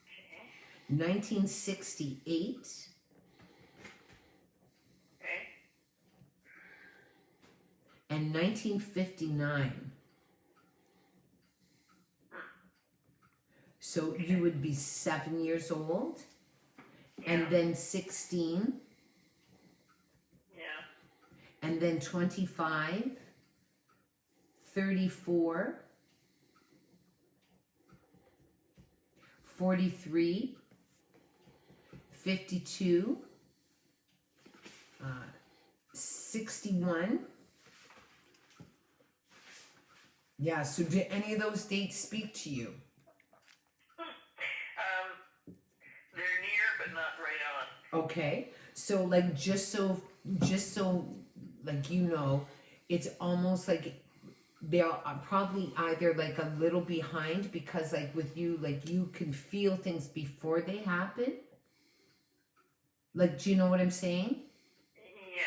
Okay. 1968, Okay. and 1959. So you would be 7 years old, and then 16, Yeah. and then 25, 34, 43, 52, 61. Yeah, so do any of those dates speak to you? They're near, but not right on. Okay, so like just so like you know, it's almost like they're probably either like a little behind because like with you, like you can feel things before they happen. Like, do you know what I'm saying? Yes.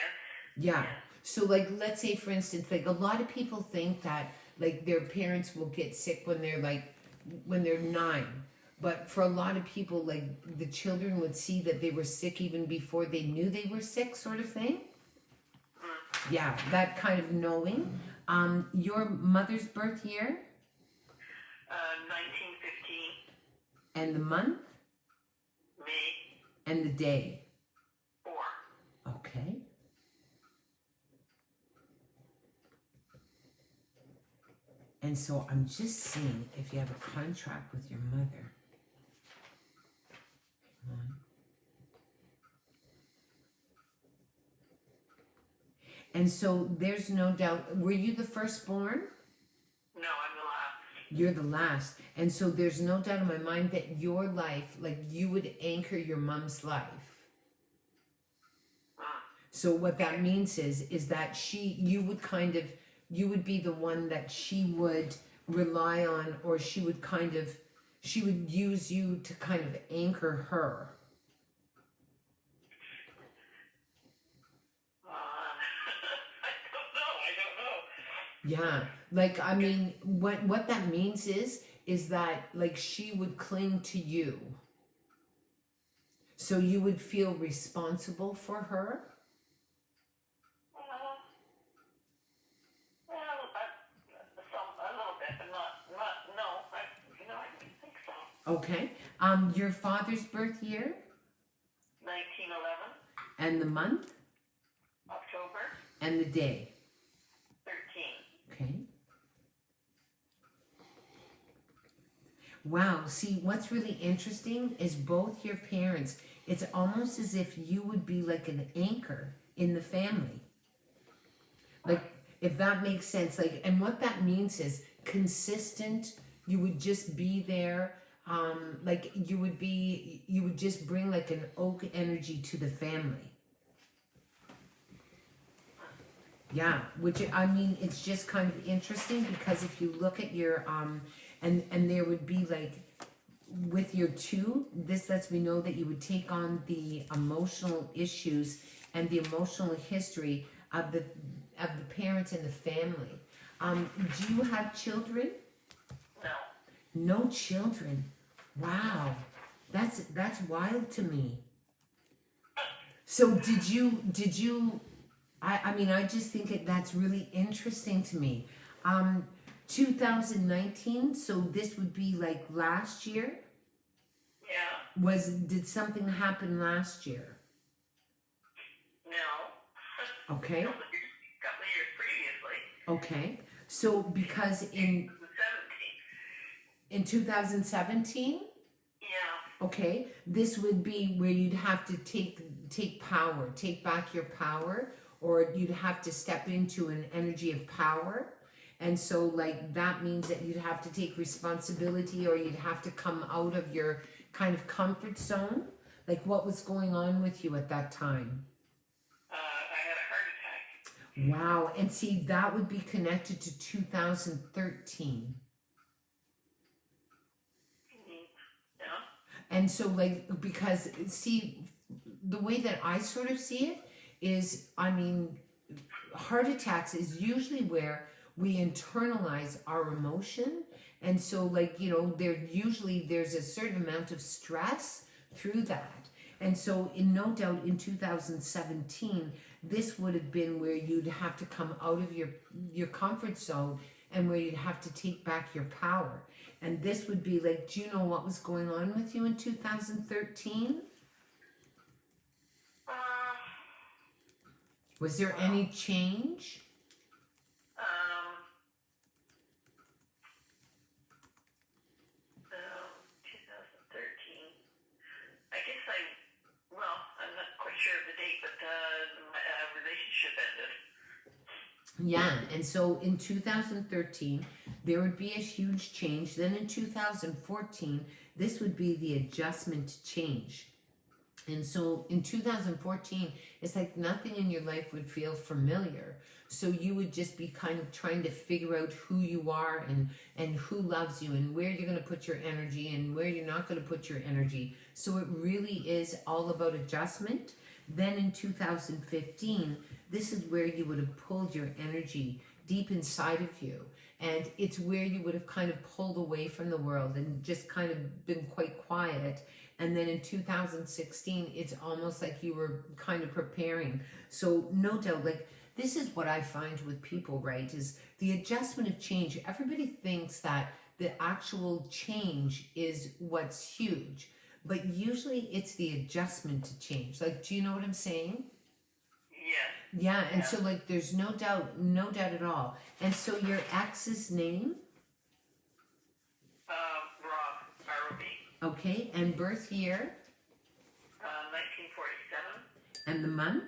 Yeah. So like, let's say for instance, like a lot of people think that like their parents will get sick when they're 9. But for a lot of people, like the children would see that they were sick even before they knew they were sick, sort of thing. Yeah, that kind of knowing. Your mother's birth year 1915. and the month May and the day. 4. Okay. And so I'm just seeing if you have a contract with your mother. Hang on. And so there's no doubt, were you the firstborn? No, I'm the last. You're the last. And so there's no doubt in my mind that your life, like you would anchor your mom's life. So what that means is that you would be the one that she would rely on, or she would use you to kind of anchor her. Yeah, like I mean, what that means is that like she would cling to you, so you would feel responsible for her. Uh, well, a little bit, but not, no, I don't think so. Okay. Your father's birth year 1911, and the month October and the day. 13. Okay. Wow. See, what's really interesting is both your parents. It's almost as if you would be like an anchor in the family. Like, if that makes sense. Like, and what that means is consistent. You would just be there. Like you would just bring like an oak energy to the family. Yeah, which I mean, it's just kind of interesting because if you look at your and there would be like with your two, this lets me know that you would take on the emotional issues and the emotional history of the parents and the family. Do you have children? No. No children. Wow, that's wild to me. So did you? I mean, I just think that's really interesting to me. 2019. So this would be like last year. Yeah. Did something happen last year? No. Okay. Couple of years previously. Okay. So because in 2017. Yeah. Okay, this would be where you'd have to take power, take back your power, or you'd have to step into an energy of power. And so like that means that you'd have to take responsibility, or you'd have to come out of your kind of comfort zone. Like what was going on with you at that time? I had a heart attack. Wow, and see that would be connected to 2013. And so like, because see, the way that I sort of see it is, I mean, heart attacks is usually where we internalize our emotion. And so like, you know, there's a certain amount of stress through that. And so in no doubt in 2017, this would have been where you'd have to come out of your comfort zone and where you'd have to take back your power. And this would be like, do you know what was going on with you in 2013? Was there any change? 2013. I guess I'm not quite sure of the date, but my relationship ended. Yeah, and so in 2013, there would be a huge change. Then in 2014, this would be the adjustment change. And so in 2014, it's like nothing in your life would feel familiar. So you would just be kind of trying to figure out who you are and who loves you and where you're going to put your energy and where you're not going to put your energy. So it really is all about adjustment. Then in 2015, this is where you would have pulled your energy deep inside of you. And it's where you would have kind of pulled away from the world and just kind of been quite quiet. And then in 2016, it's almost like you were kind of preparing. So no doubt, like this is what I find with people, right? Is the adjustment of change. Everybody thinks that the actual change is what's huge. But usually it's the adjustment to change. Like, do you know what I'm saying? Yes. Yeah, and so like there's no doubt at all. And so your ex's name? Rob, R-O-B. Okay, and birth year? 1947. And the month?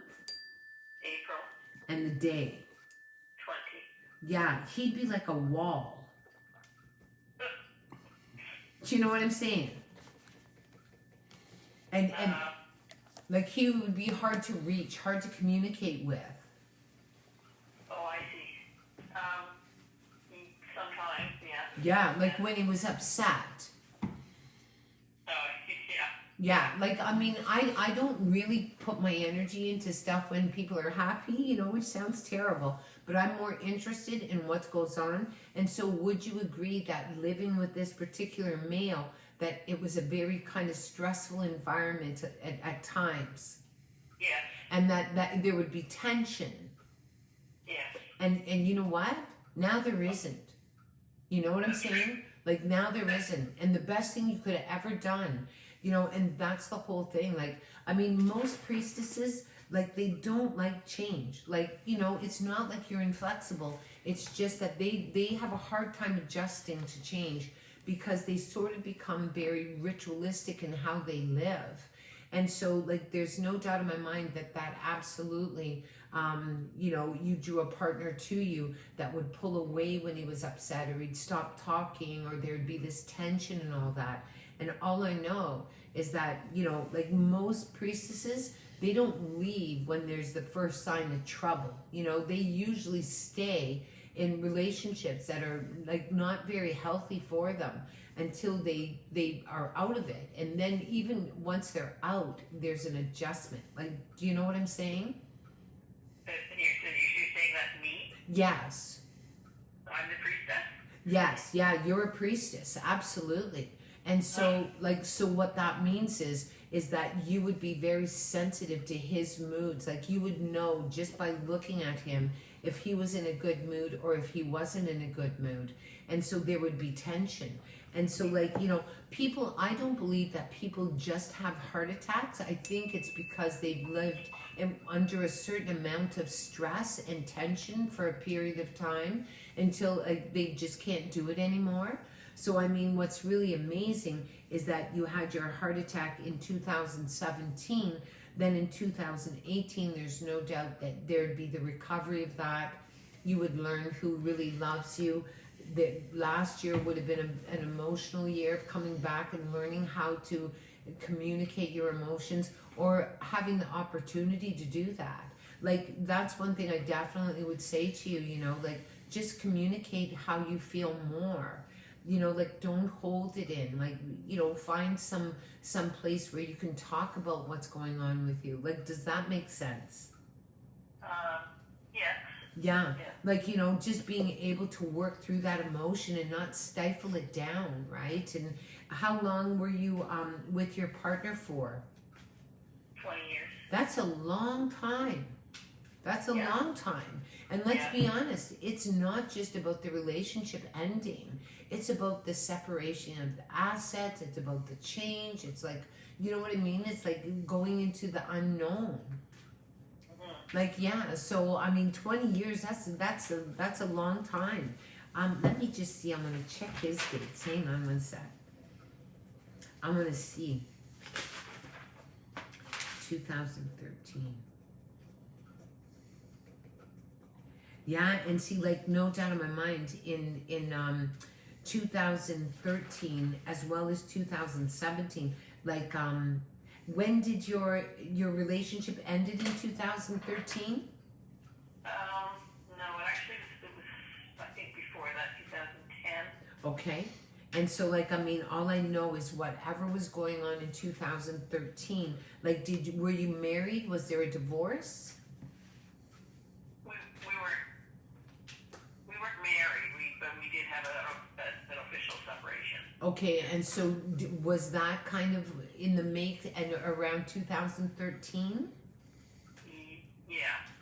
April. And the day? 20. Yeah, he'd be like a wall. Do you know what I'm saying? And like he would be hard to reach, hard to communicate with. Oh, I see. Sometimes, yeah. Yeah, like when he was upset. Oh, yeah. Yeah, like I mean, I don't really put my energy into stuff when people are happy, you know, which sounds terrible, but I'm more interested in what goes on. And so, would you agree that living with this particular male, that it was a very kind of stressful environment at times, Yes. and that there would be tension, Yes. and you know what? Now there isn't. You know what I'm saying? Like now there isn't. And the best thing you could have ever done, you know, and that's the whole thing. Like, I mean, most priestesses, like they don't like change. Like, you know, it's not like you're inflexible. It's just that they have a hard time adjusting to change because they sort of become very ritualistic in how they live. And so, like, there's no doubt in my mind that absolutely, you know, you drew a partner to you that would pull away when he was upset, or he'd stop talking, or there'd be this tension and all that. And all I know is that, you know, like most priestesses, they don't leave when there's the first sign of trouble. You know, they usually stay in relationships that are like not very healthy for them until they are out of it. And then even once they're out, there's an adjustment. Like, do you know what I'm saying? And you're saying that's me? Yes. I'm the priestess? Yes, yeah, you're a priestess, absolutely. And so, like, so what that means is that you would be very sensitive to his moods. Like, you would know just by looking at him if he was in a good mood or if he wasn't in a good mood. And so there would be tension. And so, like, you know, people, I don't believe that people just have heart attacks. I think it's because they've lived under a certain amount of stress and tension for a period of time until they just can't do it anymore. So, I mean, what's really amazing is that you had your heart attack in 2017. Then in 2018, there's no doubt that there'd be the recovery of that. You would learn who really loves you. The last year would have been an emotional year of coming back and learning how to communicate your emotions, or having the opportunity to do that. Like, that's one thing I definitely would say to you, you know, like, just communicate how you feel more. You know, like, don't hold it in. Like, you know, find some place where you can talk about what's going on with you. Like, does that make sense? Yes. Yeah. Like, you know, just being able to work through that emotion and not stifle it down, right? And how long were you with your partner for? 20 years. That's a long time. That's a long time. And let's be honest, it's not just about the relationship ending. It's about the separation of the assets. It's about the change. It's like, you know what I mean? It's like going into the unknown. Like, yeah, so I mean, 20 years, that's a long time. Let me just see, I'm gonna check his dates. Hang on one sec. I'm gonna see. 2013. Yeah, and see, like, no doubt in my mind, in 2013 as well as 2017, like, when did your relationship ended in 2013? No, actually, it was, I think, before that, 2010. Okay. And so, like, I mean, all I know is whatever was going on in 2013, like, were you married? Was there a divorce? We weren't married, but we did have an official separation. Okay, and so was that kind of in the make and around 2013? Yeah.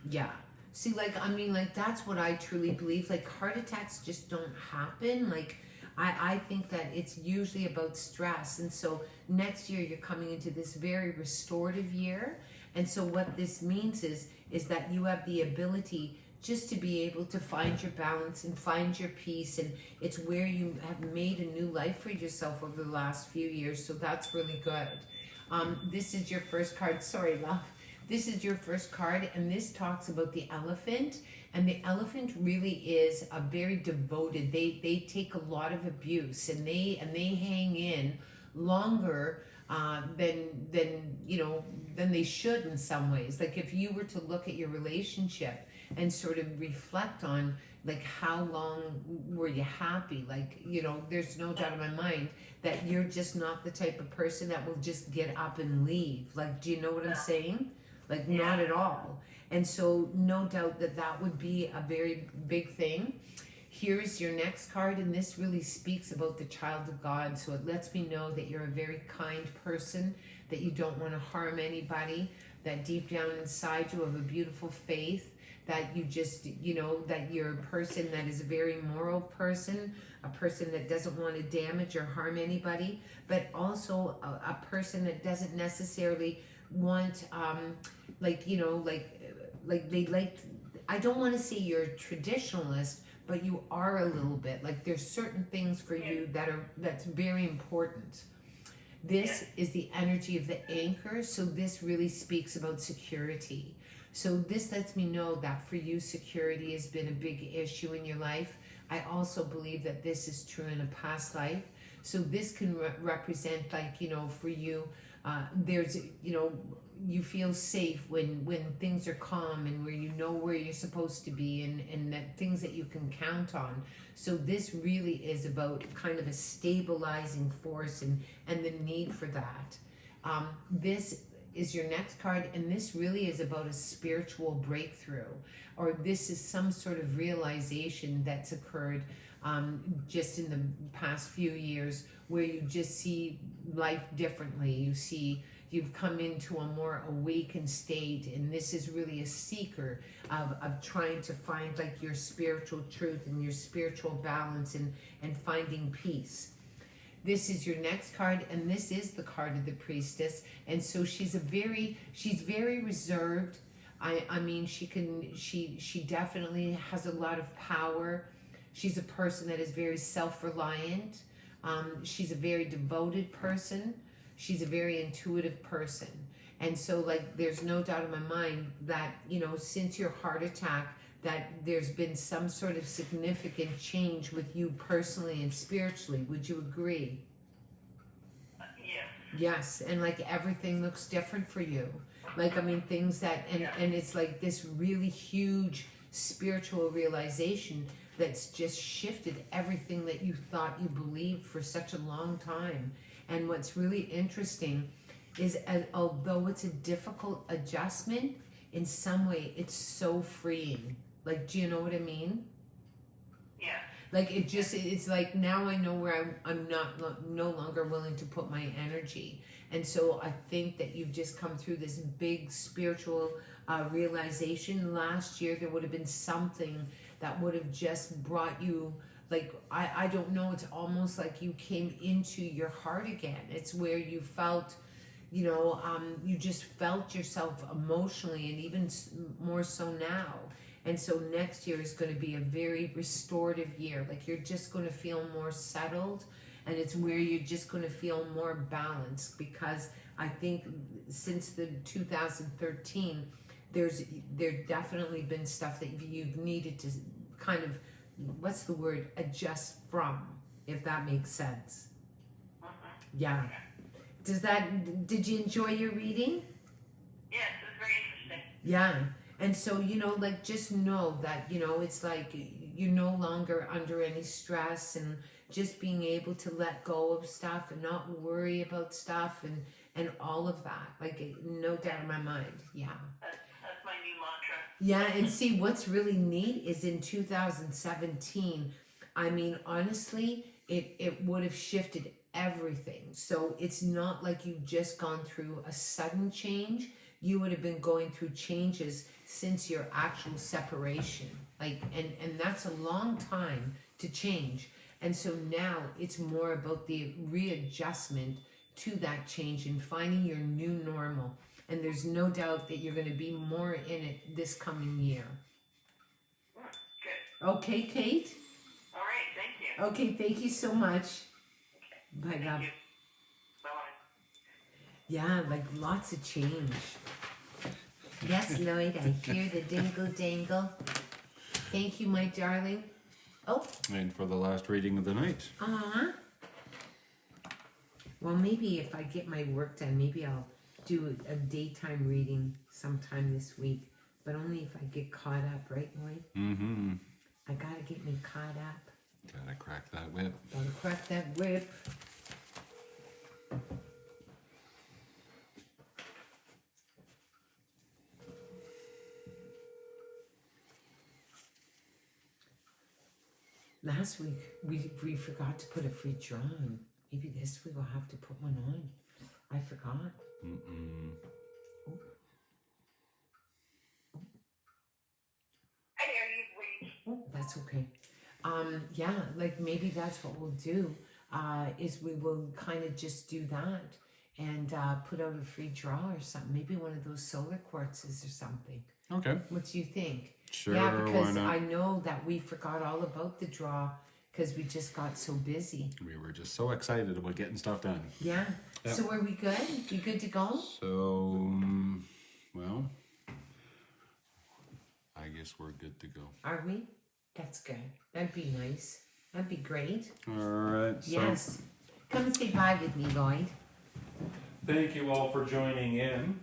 Yeah. See, like, I mean, like, that's what I truly believe. Like, heart attacks just don't happen. Like, I think that it's usually about stress. And so next year you're coming into this very restorative year. And so what this means is that you have the ability just to be able to find your balance and find your peace. And it's where you have made a new life for yourself over the last few years. So that's really good. This is your first card. Sorry, love. This is your first card, and this talks about the elephant. And the elephant really is a very devoted. They take a lot of abuse, and they hang in longer than they should in some ways. Like, if you were to look at your relationship, and sort of reflect on like how long were you happy. Like, you know, there's no doubt in my mind that you're just not the type of person that will just get up and leave. Like, do you know what I'm saying? Like, not at all. And so no doubt that that would be a very big thing. Here's your next card, and this really speaks about the child of God. So it lets me know that you're a very kind person, that you don't want to harm anybody, that deep down inside you have a beautiful faith, that you just, you know, that you're a person that is a very moral person, a person that doesn't want to damage or harm anybody, but also a person that doesn't necessarily want, like, you know, like they like, I don't want to say you're a traditionalist, but you are a little bit. Like, there's certain things for you that's very important. This is the energy of the anchor, so this really speaks about security. So this lets me know that for you, security has been a big issue in your life. I also believe that this is true in a past life. So this can represent, like, you know, for you, there's, you know, you feel safe when things are calm and where you know where you're supposed to be, and that things that you can count on. So this really is about kind of a stabilizing force and the need for that. This is your next card, and this really is about a spiritual breakthrough, or this is some sort of realization that's occurred just in the past few years, where you just see life differently. You see you've come into a more awakened state, and this is really a seeker of trying to find like your spiritual truth and your spiritual balance and finding peace. This is your next card, and this is the card of the priestess. And so she's very reserved. I mean, she definitely has a lot of power. She's a person that is very self-reliant. She's a very devoted person. She's a very intuitive person. And so, like, there's no doubt in my mind that, you know, since your heart attack, that there's been some sort of significant change with you personally and spiritually. Would you agree? Yes. Yes, and like everything looks different for you. Like, I mean, things that, and it's like this really huge spiritual realization that's just shifted everything that you thought you believed for such a long time. And what's really interesting is, although it's a difficult adjustment, in some way it's so freeing. Like, do you know what I mean? Yeah. Like, it's like, now I know where I'm no longer willing to put my energy. And so I think that you've just come through this big spiritual realization. Last year there would have been something that would have just brought you, like, I don't know, it's almost like you came into your heart again. It's where you felt, you know, you just felt yourself emotionally, and even more so now. And so next year is going to be a very restorative year. Like, you're just going to feel more settled, and it's where you're just going to feel more balanced, because I think since the 2013, there's definitely been stuff that you've needed to kind of, what's the word, adjust from, if that makes sense. Yeah. Did you enjoy your reading? Yes, it was very interesting. Yeah. And so, you know, like, just know that, you know, it's like you're no longer under any stress, and just being able to let go of stuff and not worry about stuff and all of that. Like, no doubt in my mind. Yeah. That's my new mantra. Yeah, and see, what's really neat is in 2017, I mean, honestly, it would have shifted everything. So it's not like you've just gone through a sudden change. You would have been going through changes since your actual separation. Like, and that's a long time to change. And so now it's more about the readjustment to that change and finding your new normal. And there's no doubt that you're going to be more in it this coming year. Good. Okay, Kate? All right, thank you. Okay, thank you so much. Bye, Thank love. you. Bye-bye. Yeah, like, lots of change. Yes, Lloyd, I hear the dingle dangle. Thank you, my darling. Oh, And for the last reading of the night. well, maybe if I get my work done, maybe I'll do a daytime reading sometime this week. but only if I get caught up, right, Lloyd? Mm-hmm. I gotta get me caught up. Gotta crack that whip. Gotta crack that whip. Last week we forgot to put a free draw on. Maybe this week we'll have to put one on. I forgot. Mm-mm. Hi there, you've reached. Oh, that's okay. Yeah, like maybe that's what we'll do. Is we will kind of just do that and put out a free draw or something. Maybe one of those solar quartzes or something. Okay. What do you think? Sure, Yeah, why because not? I know that we forgot all about the draw because we just got so busy. We were just so excited about getting stuff done. Yeah. Yep. So are we good? We good to go? So, well, I guess we're good to go. Are we? That's good. That'd be nice. That'd be great. All right. So Yes. Come and say bye with me, Lloyd. thank you all for joining in.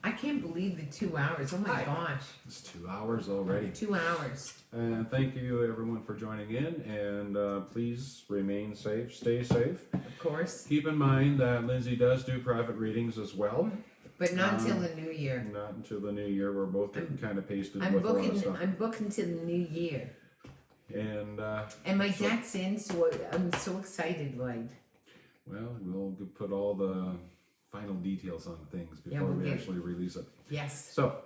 I can't believe the 2 hours. Oh my gosh. It's 2 hours already. 2 hours. And thank you everyone for joining in. And please remain safe. Stay safe. Of course. Keep in mind that Lindsay does do private readings as well. But not until the new year. Not until the new year. We're both getting kind of pasted I'm with a lot of booking stuff. I'm booking till the new year. And My debt's in, so I'm so excited, Lloyd. well, we'll put all the final details on things Yeah, before we'll we get- actually release it. Yes. So,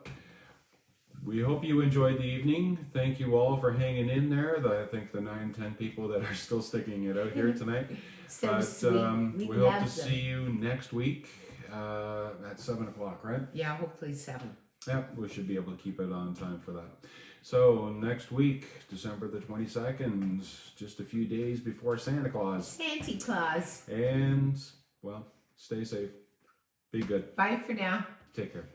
we hope you enjoyed the evening. Thank you all for hanging in there. I think the 9-10 people that are still sticking it out here tonight. So But sweet. We we hope to love them. see you next week at 7 o'clock, right? Yeah, hopefully 7. Yep, we should be able to keep it on time for that. So, next week, December the 22nd, just a few days before Santa Claus. Santa Claus. And, well, stay safe. Be good. Bye for now. Take care.